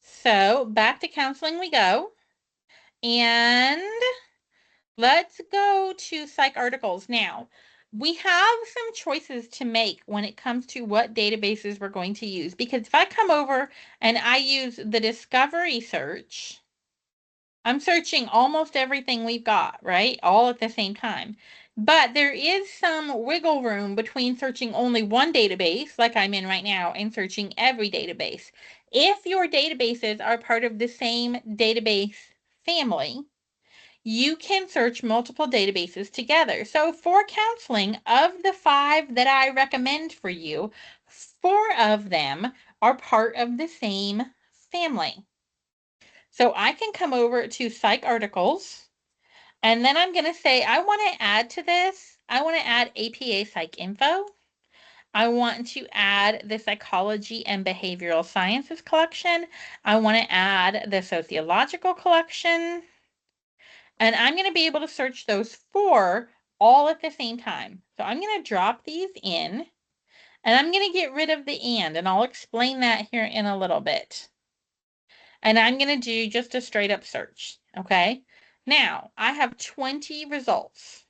So back to counseling we go. And let's go to psych articles. Now, we have some choices to make when it comes to what databases we're going to use. Because if I come over and I use the discovery search, I'm searching almost everything we've got, right? All at the same time. But there is some wiggle room between searching only one database, like I'm in right now, and searching every database. If your databases are part of the same database family, you can search multiple databases together. So for counseling, of the 5 that I recommend for you, 4 of them are part of the same family. So I can come over to psych articles, and then I'm going to say, I want to add to this, I want to add APA Psych Info. I want to add the Psychology and Behavioral Sciences collection. I want to add the Sociological collection. And I'm going to be able to search those 4 all at the same time. So I'm going to drop these in, and I'm going to get rid of the and I'll explain that here in a little bit. And I'm going to do just a straight up search, okay? Now, I have 20 results.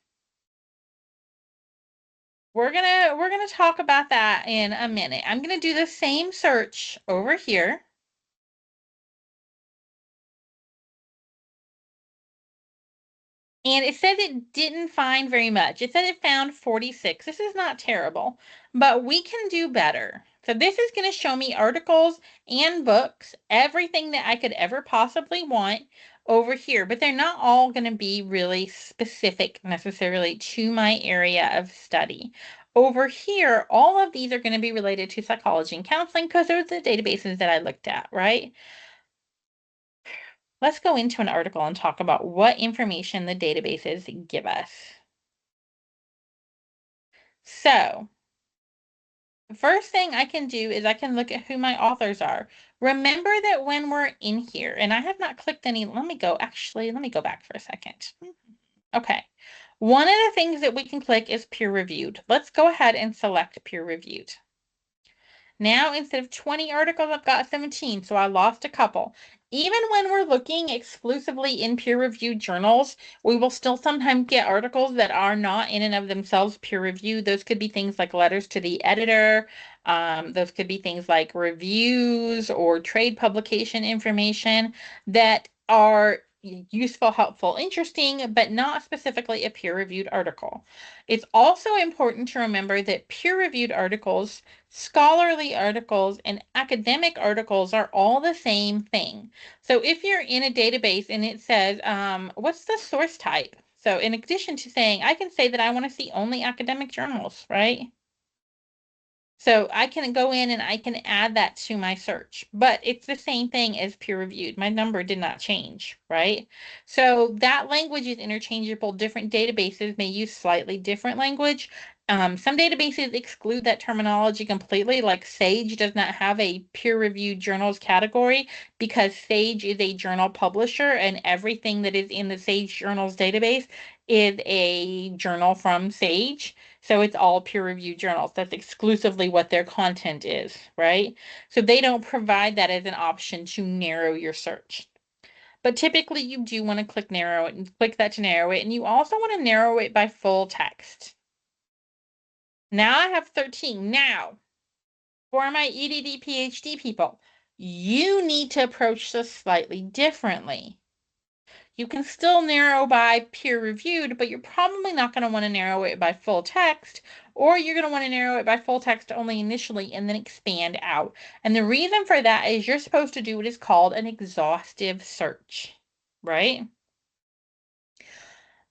We're going to talk about that in a minute. I'm going to do the same search over here. And it says it didn't find very much. It said it found 46. This is not terrible, but we can do better. So this is going to show me articles and books, everything that I could ever possibly want over here, but they're not all going to be really specific necessarily to my area of study. Over here, all of these are going to be related to psychology and counseling because those are the databases that I looked at, right? Let's go into an article and talk about what information the databases give us. So, the first thing I can do is I can look at who my authors are. Remember that when we're in here, and I have not clicked any, let me go back for a second. Okay. One of the things that we can click is peer reviewed. Let's go ahead and select peer reviewed. Now, instead of 20 articles, I've got 17, so I lost a couple. Even when we're looking exclusively in peer-reviewed journals, we will still sometimes get articles that are not in and of themselves peer-reviewed. Those could be things like letters to the editor. Those could be things like reviews or trade publication information that are useful, helpful, interesting, but not specifically a peer-reviewed article. It's also important to remember that peer-reviewed articles, scholarly articles, and academic articles are all the same thing. So if you're in a database and it says, what's the source type? So in addition to saying, I can say that I want to see only academic journals, right? So I can go in and I can add that to my search, but it's the same thing as peer reviewed. My number did not change, right? So that language is interchangeable. Different databases may use slightly different language. Some databases exclude that terminology completely, like Sage does not have a peer-reviewed journals category because Sage is a journal publisher and everything that is in the Sage Journals database is a journal from Sage. So it's all peer-reviewed journals. That's exclusively what their content is, right? So they don't provide that as an option to narrow your search. but typically you do want to click narrow it and click that to narrow it. And you also want to narrow it by full text. Now I have 13. Now, for my EDD PhD people, you need to approach this slightly differently. You can still narrow by peer-reviewed, but you're probably not going to want to narrow it by full text, or you're going to want to narrow it by full text only initially and then expand out. And the reason for that is you're supposed to do what is called an exhaustive search, right?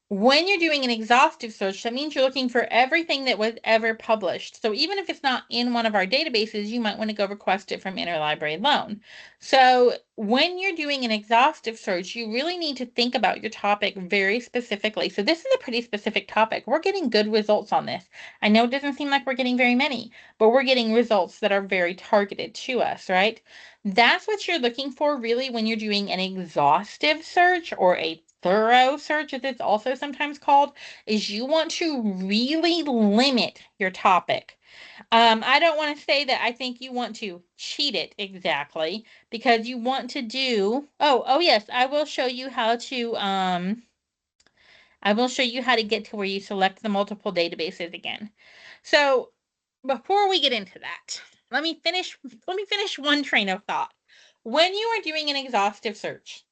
When you're doing an exhaustive search, that means you're looking for everything that was ever published. So even if it's not in one of our databases, you might want to go request it from Interlibrary Loan. So when you're doing an exhaustive search, you really need to think about your topic very specifically. So this is a pretty specific topic. We're getting good results on this. I know it doesn't seem like we're getting very many, but we're getting results that are very targeted to us, right? That's what you're looking for really when you're doing an exhaustive search, or a thorough search, as it's also sometimes called, is you want to really limit your topic. I don't want to say that I think you want to cheat it exactly, because you want to do, oh yes, I will show you how to, get to where you select the multiple databases again. So before we get into that, let me finish one train of thought. When you are doing an exhaustive search,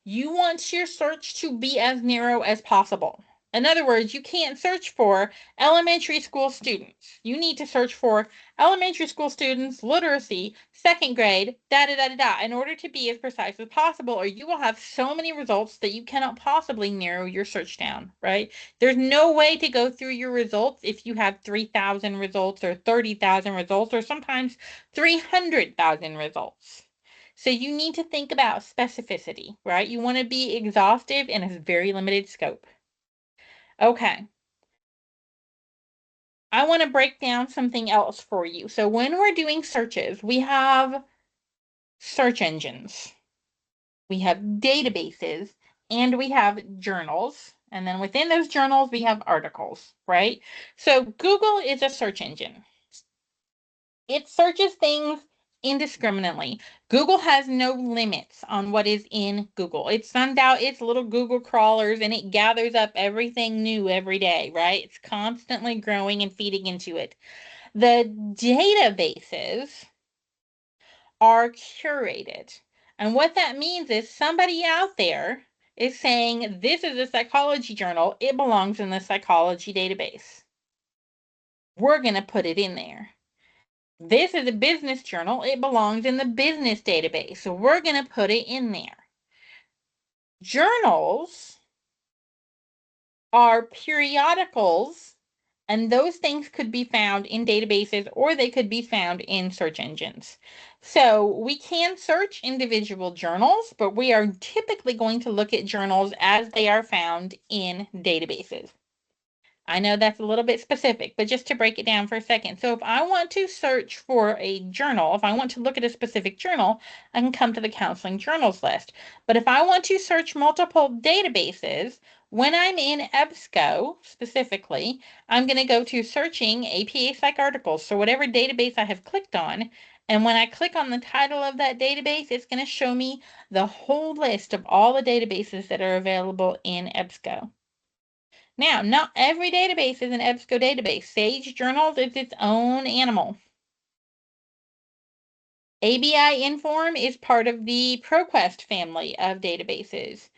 you want your search to be as narrow as possible. In other words, you can't search for elementary school students. You need to search for elementary school students, literacy, second grade, in order to be as precise as possible, or you will have so many results that you cannot possibly narrow your search down, right? There's no way to go through your results if you have 3,000 results or 30,000 results or sometimes 300,000 results. So you need to think about specificity, right? You want to be exhaustive in a very limited scope. Okay. I want to break down something else for you. So when we're doing searches, we have search engines, we have databases, and we have journals. And then within those journals, we have articles, right? So Google is a search engine. It searches things indiscriminately. Google has no limits on what is in Google. It sends out its little Google crawlers and it gathers up everything new every day, right? It's constantly growing and feeding into it. The databases are curated. And what that means is somebody out there is saying, this is a psychology journal. It belongs in the psychology database. We're going to put it in there. This is a business journal. It belongs in the business database. So we're going to put it in there. Journals are periodicals, and those things could be found in databases or they could be found in search engines. So we can search individual journals, but we are typically going to look at journals as they are found in databases. I know that's a little bit specific, but just to break it down for a second. So if I want to search for a journal, if I want to look at a specific journal, I can come to the counseling journals list. But if I want to search multiple databases, when I'm in EBSCO specifically, I'm going to go to searching APA Psych articles. So whatever database I have clicked on, and when I click on the title of that database, it's going to show me the whole list of all the databases that are available in EBSCO. Now, not every database is an EBSCO database. Sage Journals is its own animal. ABI Inform is part of the ProQuest family of databases.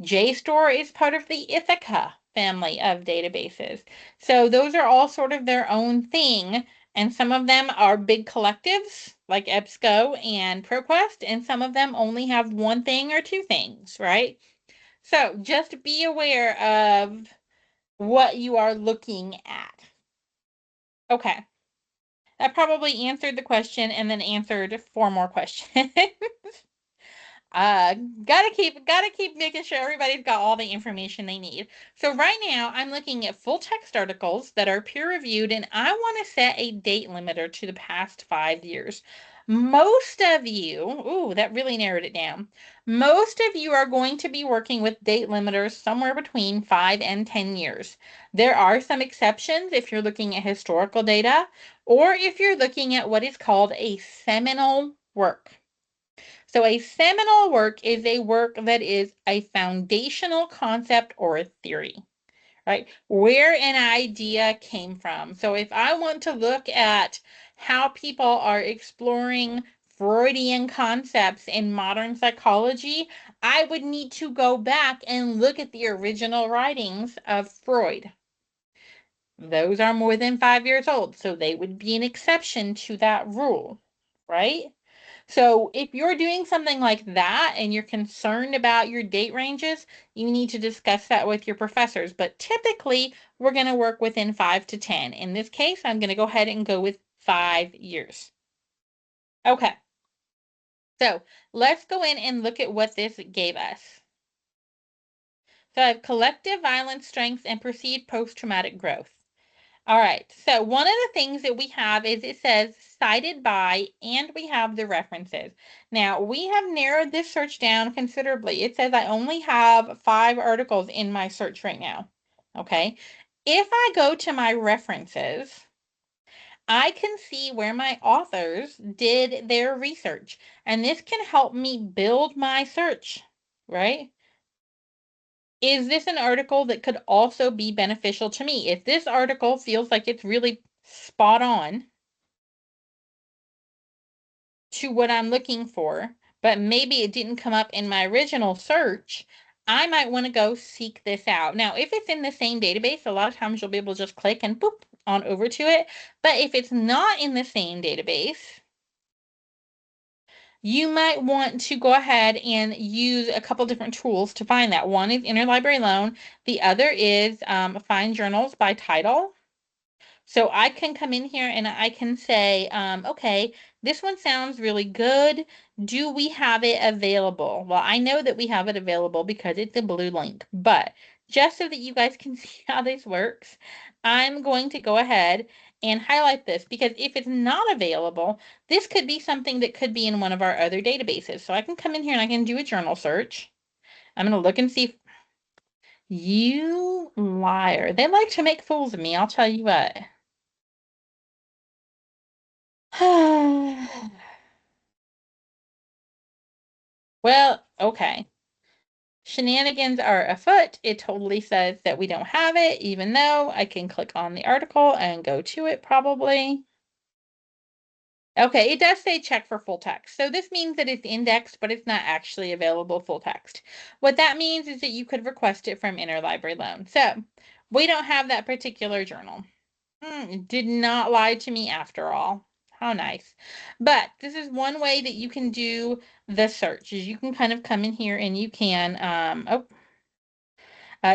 JSTOR is part of the Ithaca family of databases. So those are all sort of their own thing, and some of them are big collectives like EBSCO and ProQuest, and some of them only have one thing or two things, right? So just be aware of what you are looking at. Okay. That probably answered the question and then answered 4 more questions. Gotta keep making sure everybody's got all the information they need. So right now I'm looking at full text articles that are peer reviewed, and I want to set a date limiter to the past 5 years. Most of you, that really narrowed it down. Most of you are going to be working with date limiters somewhere between 5 and 10 years. There are some exceptions if you're looking at historical data or if you're looking at what is called a seminal work. So a seminal work is a work that is a foundational concept or a theory, right? Where an idea came from. So if I want to look at how people are exploring Freudian concepts in modern psychology, I would need to go back and look at the original writings of Freud. Those are more than 5 years old, so they would be an exception to that rule, right? So if you're doing something like that and you're concerned about your date ranges, you need to discuss that with your professors. But typically, we're going to work within 5 to 10. In this case, I'm going to go ahead and go with 5 years. Okay. So let's go in and look at what this gave us. So I have collective violence strengths and perceived post-traumatic growth. All right, so one of the things that we have is it says cited by, and we have the references. Now, we have narrowed this search down considerably. It says I only have 5 articles in my search right now, okay? If I go to my references, I can see where my authors did their research, and this can help me build my search, right? Is this an article that could also be beneficial to me? If this article feels like it's really spot on to what I'm looking for, but maybe it didn't come up in my original search, I might want to go seek this out. Now, if it's in the same database, a lot of times you'll be able to just click and boop on over to it. But if it's not in the same database, you might want to go ahead and use a couple different tools to find that. One is Interlibrary Loan. The other is Find Journals by Title. So I can come in here and I can say, okay, this one sounds really good. Do we have it available? Well, I know that we have it available because it's a blue link, but just so that you guys can see how this works, I'm going to go ahead and highlight this because if it's not available, this could be something that could be in one of our other databases. So I can come in here and I can do a journal search. I'm going to look and see if you liar. They like to make fools of me, I'll tell you what. Well, okay. Shenanigans are afoot. It totally says that we don't have it, even though I can click on the article and go to it probably. Okay, it does say check for full text. So this means that it's indexed, but it's not actually available full text. What that means is that you could request it from Interlibrary Loan. So we don't have that particular journal. Did not lie to me after all. How nice. But this is one way that you can do the search is you can kind of come in here and you can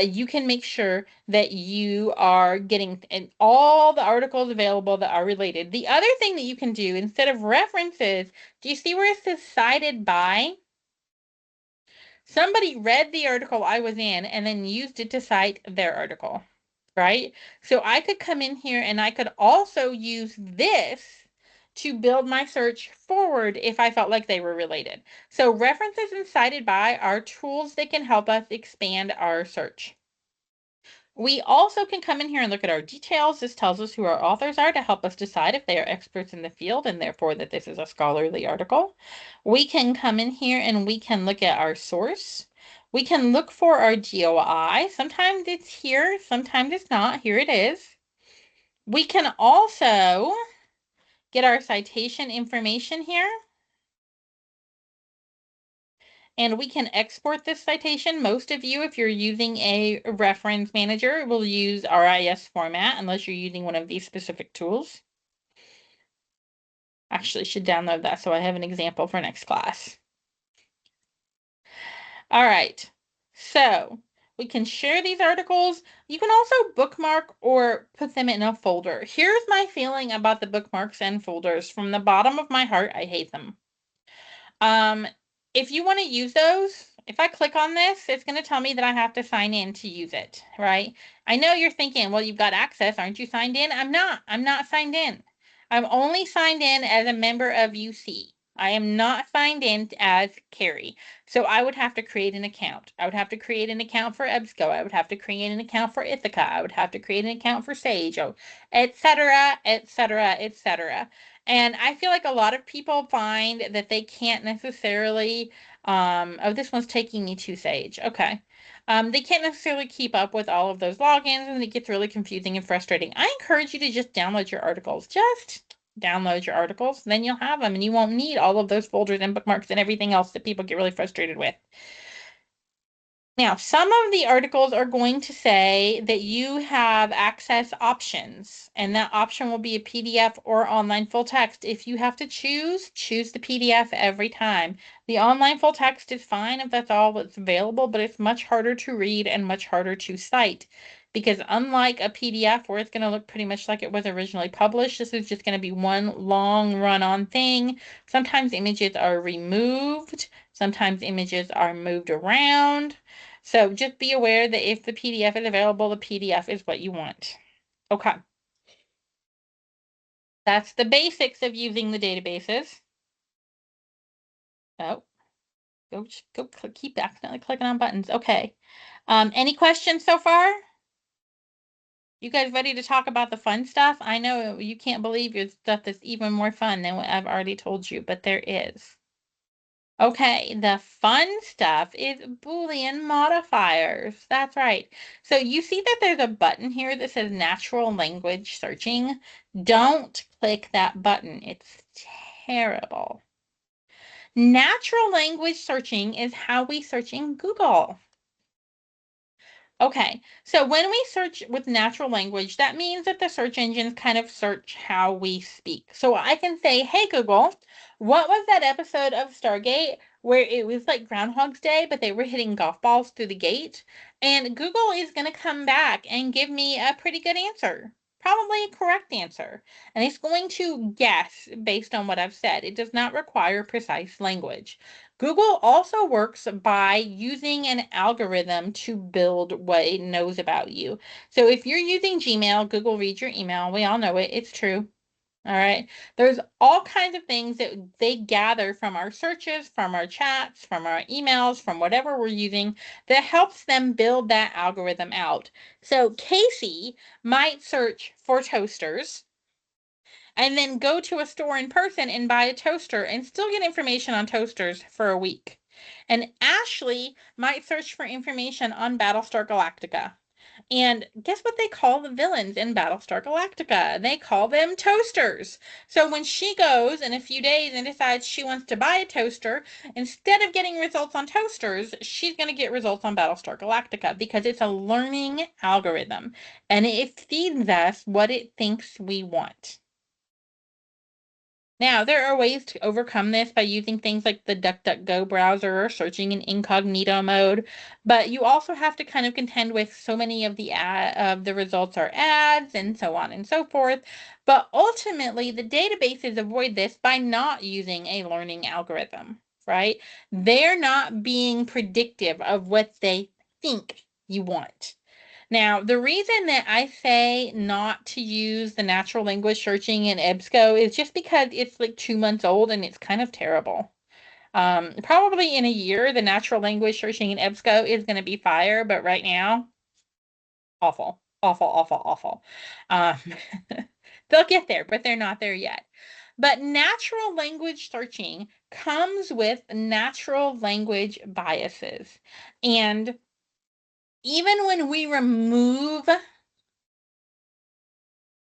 you can make sure that you are getting all the articles available that are related. The other thing that you can do instead of references, do you see where it says cited by? Somebody read the article I was in and then used it to cite their article, right? So I could come in here and I could also use this to build my search forward if I felt like they were related. So references and cited by are tools that can help us expand our search. We also can come in here and look at our details. This tells us who our authors are to help us decide if they are experts in the field and therefore that this is a scholarly article. We can come in here and we can look at our source. We can look for our DOI. Sometimes it's here, sometimes it's not. Here it is. We can also get our citation information here. And we can export this citation. Most of you, if you're using a reference manager, will use RIS format unless you're using one of these specific tools. Actually, should download that so I have an example for next class. All right, so we can share these articles. You can also bookmark or put them in a folder. Here's my feeling about the bookmarks and folders. From the bottom of my heart, I hate them. If you want to use those, if I click on this, it's going to tell me that I have to sign in to use it, right? I know you're thinking, well, you've got access. Aren't you signed in? I'm not signed in. I'm only signed in as a member of UC. I am not signed in as Carrie. So I would have to create an account. I would have to create an account for EBSCO. I would have to create an account for Ithaca. I would have to create an account for Sage, etc., etc., etc. And I feel like a lot of people find that they can't necessarily, oh, this one's taking me to Sage. Okay. They can't necessarily keep up with all of those logins and it gets really confusing and frustrating. I encourage you to just download your articles. Just download your articles, then you'll have them and you won't need all of those folders and bookmarks and everything else that people get really frustrated with. Now, some of the articles are going to say that you have access options, and that option will be a PDF or online full text. If you have to choose the PDF every time. The online full text is fine if that's all that's available, but it's much harder to read and much harder to cite because unlike a PDF where it's going to look pretty much like it was originally published, this is just going to be one long run-on thing. Sometimes images are removed, sometimes images are moved around. So just be aware that if the PDF is available, the PDF is what you want. Okay. That's the basics of using the databases. Oh, keep accidentally clicking on buttons. Okay. Any questions so far? You guys ready to talk about the fun stuff? I know you can't believe your stuff is even more fun than what I've already told you, but there is. Okay, the fun stuff is Boolean modifiers. That's right. So you see that there's a button here that says natural language searching. Don't click that button. It's terrible. Natural language searching is how we search in Google. Okay, so when we search with natural language, that means that the search engines kind of search how we speak. So I can say, hey, Google, what was that episode of Stargate where it was like Groundhog's Day, but they were hitting golf balls through the gate? And Google is going to come back and give me a pretty good answer. Probably a correct answer. And it's going to guess based on what I've said. It does not require precise language. Google also works by using an algorithm to build what it knows about you. So if you're using Gmail, Google reads your email. We all know it. It's true. All right. There's all kinds of things that they gather from our searches, from our chats, from our emails, from whatever we're using that helps them build that algorithm out. So Casey might search for toasters and then go to a store in person and buy a toaster and still get information on toasters for a week. And Ashley might search for information on Battlestar Galactica. And guess what they call the villains in Battlestar Galactica? They call them toasters. So when she goes in a few days and decides she wants to buy a toaster, instead of getting results on toasters, she's going to get results on Battlestar Galactica because it's a learning algorithm and it feeds us what it thinks we want. Now, there are ways to overcome this by using things like the DuckDuckGo browser or searching in incognito mode, but you also have to kind of contend with so many of the results are ads and so on and so forth. But ultimately, the databases avoid this by not using a learning algorithm, right? They're not being predictive of what they think you want. Now, the reason that I say not to use the natural language searching in EBSCO is just because it's like 2 months old and it's kind of terrible. Probably in a year, the natural language searching in EBSCO is going to be fire, but right now, awful, awful, awful, awful. Um, they'll get there, but they're not there yet. But natural language searching comes with natural language biases. And even when we remove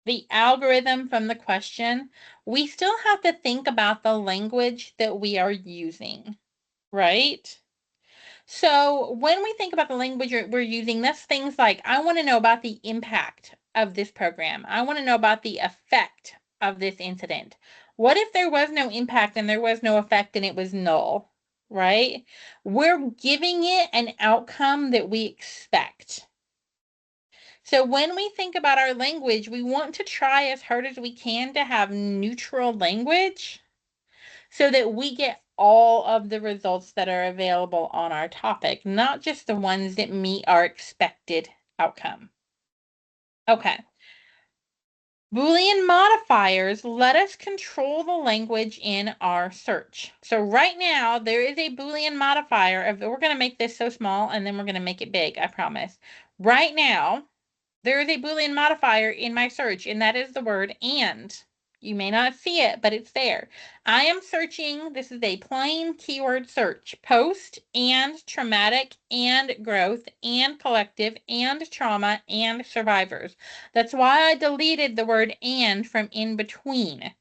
the algorithm from the question, we still have to think about the language that we are using, right? So when we think about the language we're using, that's things like, I want to know about the impact of this program. I want to know about the effect of this incident. What if there was no impact and there was no effect and it was null, right? We're giving it an outcome that we expect. So when we think about our language, we want to try as hard as we can to have neutral language so that we get all of the results that are available on our topic, not just the ones that meet our expected outcome. Okay. Boolean modifiers let us control the language in our search. So right now, there is a Boolean modifier. We're going to make this so small, and then we're going to make it big, I promise. Right now, there is a Boolean modifier in my search, and that is the word and. You may not see it, but it's there. I am searching, this is a plain keyword search, post and traumatic and growth and collective and trauma and survivors. That's why I deleted the word and from in between,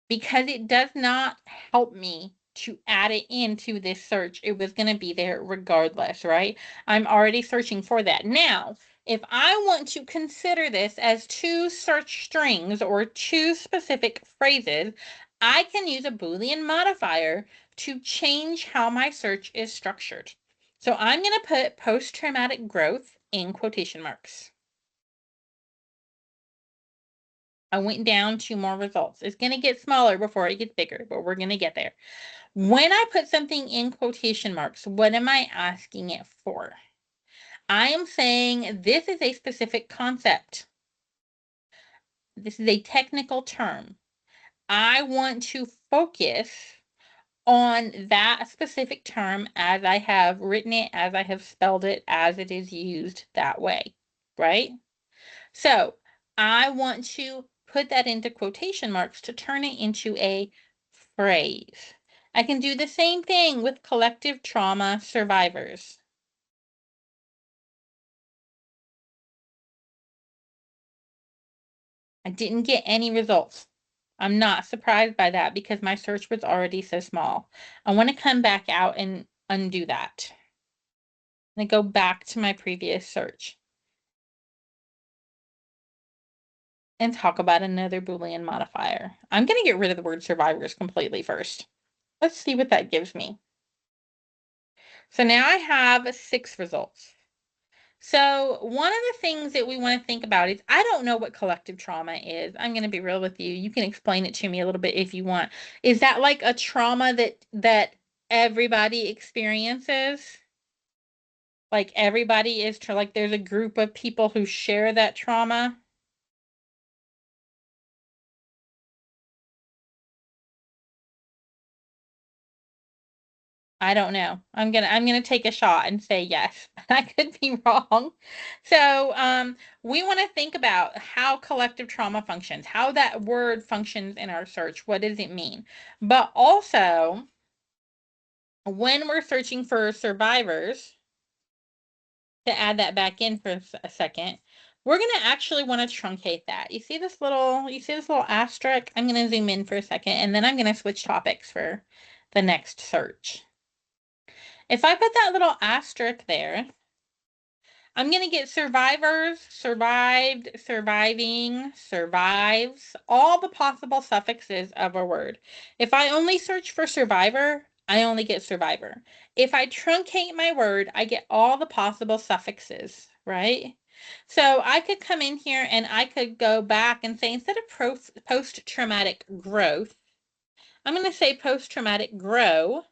because it does not help me to add it into this search. It was going to be there regardless, right? I'm already searching for that. Now, if I want to consider this as two search strings or two specific phrases, I can use a Boolean modifier to change how my search is structured. So I'm going to put post-traumatic growth in quotation marks. I went down 2 more results. It's going to get smaller before it gets bigger, but we're going to get there. When I put something in quotation marks, what am I asking it for? I am saying this is a specific concept. This is a technical term. I want to focus on that specific term as I have written it, as I have spelled it, as it is used that way, right? So I want to put that into quotation marks to turn it into a phrase. I can do the same thing with collective trauma survivors. I didn't get any results. I'm not surprised by that because my search was already so small. I want to come back out and undo that. And go back to my previous search and talk about another Boolean modifier. I'm going to get rid of the word survivors completely first. Let's see what that gives me. So now I have 6 results. So one of the things that we want to think about is, I don't know what collective trauma is. I'm going to be real with you. You can explain it to me a little bit if you want. Is that like a trauma that everybody experiences? Like everybody is like there's a group of people who share that trauma? I don't know. I'm gonna take a shot and say yes. I could be wrong. So we want to think about how collective trauma functions, how that word functions in our search. What does it mean? But also, when we're searching for survivors, to add that back in for a second, we're gonna actually want to truncate that. You see this little asterisk? I'm gonna zoom in for a second, and then I'm gonna switch topics for the next search. If I put that little asterisk there, I'm going to get survivors, survived, surviving, survives, all the possible suffixes of a word. If I only search for survivor, I only get survivor. If I truncate my word, I get all the possible suffixes, right? So I could come in here and I could go back and say, instead of post-traumatic growth, I'm going to say post-traumatic grow,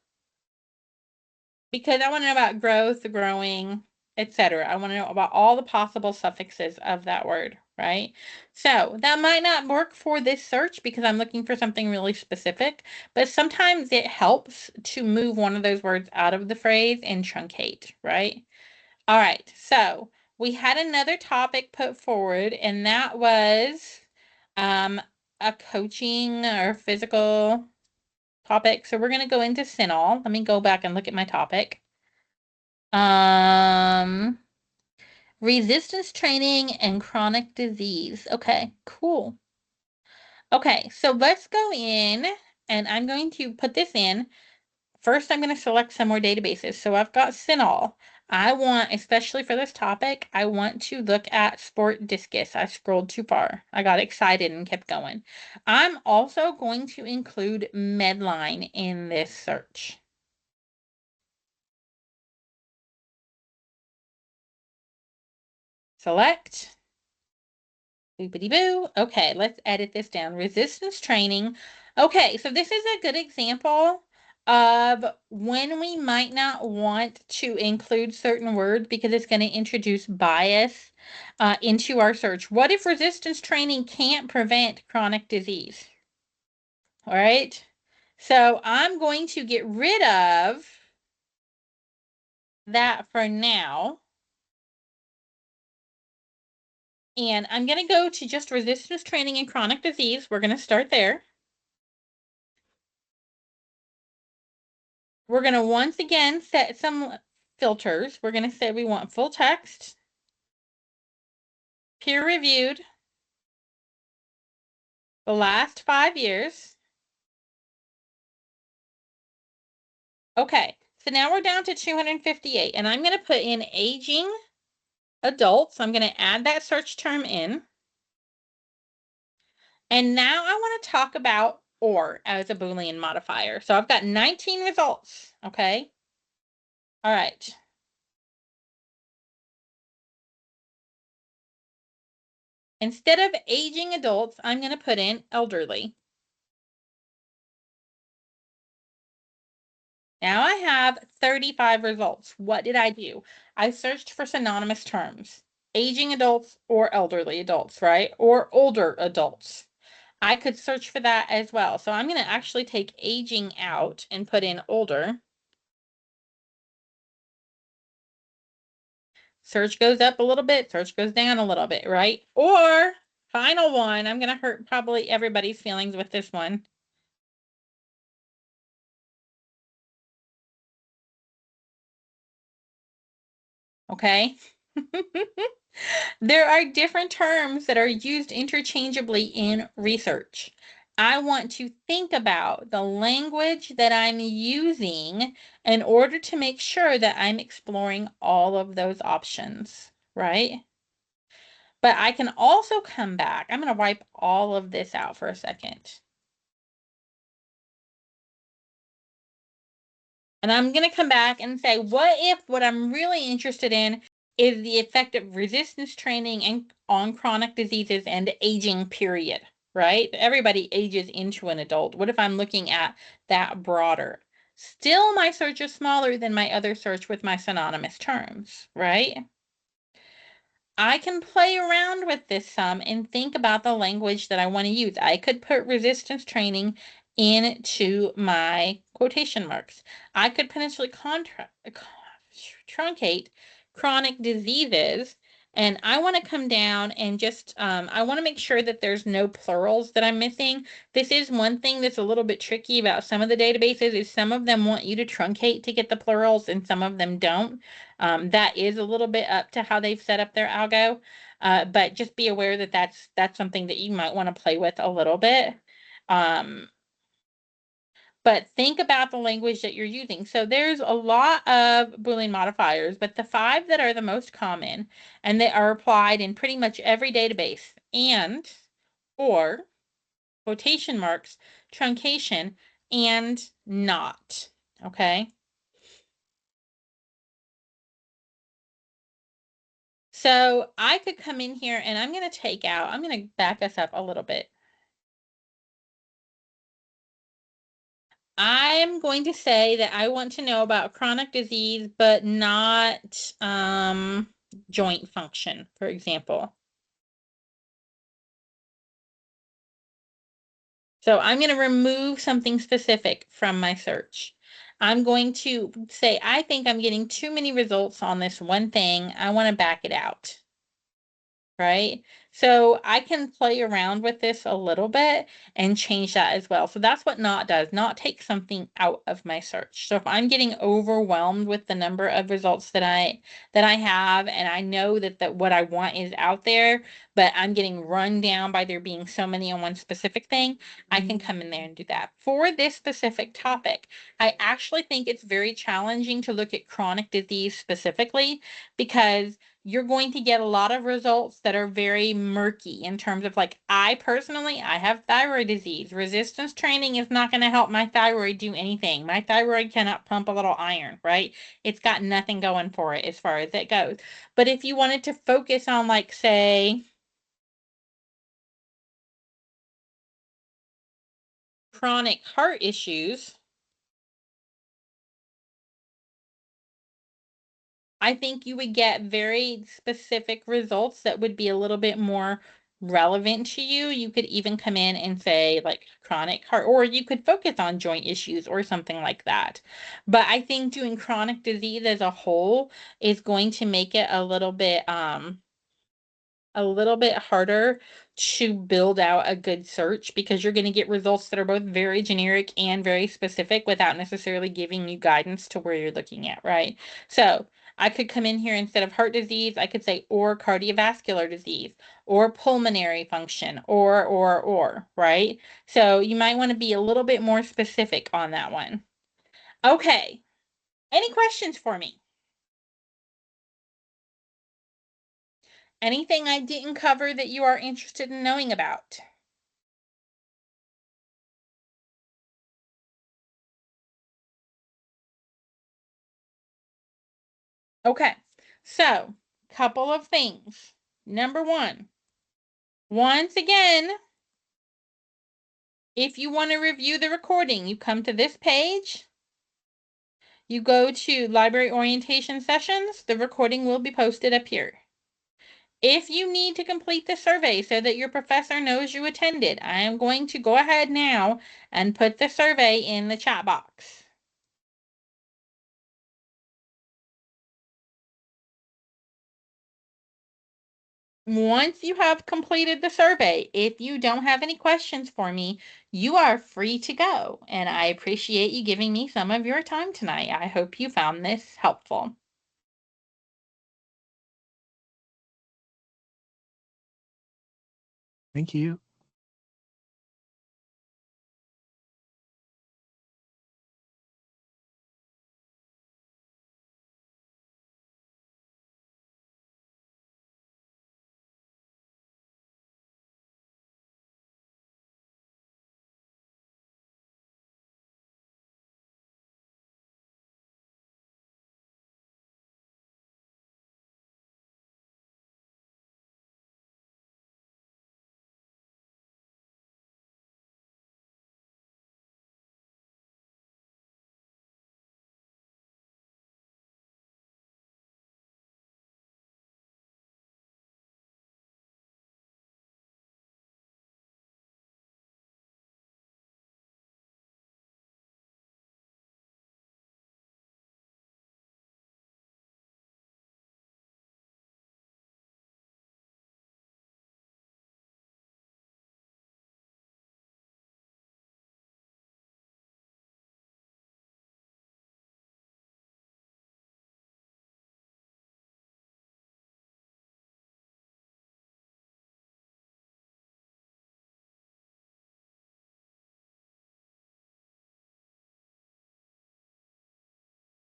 because I want to know about growth, growing, etc. I want to know about all the possible suffixes of that word, right? So that might not work for this search because I'm looking for something really specific, but sometimes it helps to move one of those words out of the phrase and truncate, right? All right, so we had another topic put forward, and that was a coaching or physical topic. So we're going to go into CINAHL. Let me go back and look at my topic. Resistance training and chronic disease. Okay, cool. Okay, so let's go in and I'm going to put this in. First, I'm going to select some more databases. So I've got CINAHL. I want, especially for this topic, I want to look at sport discus. I scrolled too far. I got excited and kept going. I'm also going to include Medline in this search. Select. Boopity boo. Okay, let's edit this down. Resistance training. Okay, so this is a good example of when we might not want to include certain words because it's going to introduce bias into our search. What if resistance training can't prevent chronic disease? All right, so I'm going to get rid of that for now. And I'm going to go to just resistance training and chronic disease. We're going to start there. We're going to once again set some filters. We're going to say we want full text, peer reviewed, the last 5 years. Okay, so now we're down to 258, and I'm going to put in aging adults. I'm going to add that search term in. And now I want to talk about or as a Boolean modifier. So I've got 19 results, okay? All right. Instead of aging adults, I'm going to put in elderly. Now I have 35 results. What did I do? I searched for synonymous terms, aging adults or elderly adults, right? Or older adults. I could search for that as well. So I'm going to actually take aging out and put in older. Search goes up a little bit, search goes down a little bit, right? Or final one, I'm going to hurt probably everybody's feelings with this one. Okay. There are different terms that are used interchangeably in research. I want to think about the language that I'm using in order to make sure that I'm exploring all of those options, right? But I can also come back. I'm going to wipe all of this out for a second. And I'm going to come back and say, what if what I'm really interested in is the effect of resistance training and on chronic diseases and aging, period, right? Everybody ages into an adult. What if I'm looking at that broader? Still, my search is smaller than my other search with my synonymous terms, right? I can play around with this some and think about the language that I want to use. I could put resistance training into my quotation marks. I could potentially truncate chronic diseases. And I want to come down and just, I want to make sure that there's no plurals that I'm missing. This is one thing that's a little bit tricky about some of the databases is some of them want you to truncate to get the plurals and some of them don't. That is a little bit up to how they've set up their algo. But just be aware that that's something that you might want to play with a little bit. But think about the language that you're using. So there's a lot of Boolean modifiers, but the 5 that are the most common and they are applied in pretty much every database and or quotation marks, truncation, and not. Okay. So I could come in here and I'm going to back us up a little bit. I'm going to say that I want to know about chronic disease, but not joint function, for example. So I'm going to remove something specific from my search. I'm going to say, I think I'm getting too many results on this one thing. I want to back it out. Right? So I can play around with this a little bit and change that as well. So that's what not does. Not take something out of my search. So if I'm getting overwhelmed with the number of results that I have, and I know that what I want is out there, but I'm getting run down by there being so many on one specific thing, I can come in there and do that. For this specific topic, I actually think it's very challenging to look at chronic disease specifically because you're going to get a lot of results that are very murky in terms of like, I personally, I have thyroid disease. Resistance training is not going to help my thyroid do anything. My thyroid cannot pump a little iron, right? It's got nothing going for it as far as it goes. But if you wanted to focus on like, say, chronic heart issues, I think you would get very specific results that would be a little bit more relevant to you. You could even come in and say like chronic heart, or you could focus on joint issues or something like that. But I think doing chronic disease as a whole is going to make it a a little bit harder to build out a good search because you're going to get results that are both very generic and very specific without necessarily giving you guidance to where you're looking at, right? So I could come in here instead of heart disease, I could say or cardiovascular disease or pulmonary function or, right? So you might want to be a little bit more specific on that one. Okay. Any questions for me? Anything I didn't cover that you are interested in knowing about? Okay, so couple of things. Number one, once again, if you want to review the recording, you come to this page, you go to library orientation sessions, the recording will be posted up here. If you need to complete the survey so that your professor knows you attended, I am going to go ahead now and put the survey in the chat box. Once you have completed the survey, if you don't have any questions for me, you are free to go. And I appreciate you giving me some of your time tonight. I hope you found this helpful. Thank you.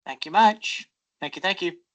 Thank you much. Thank you.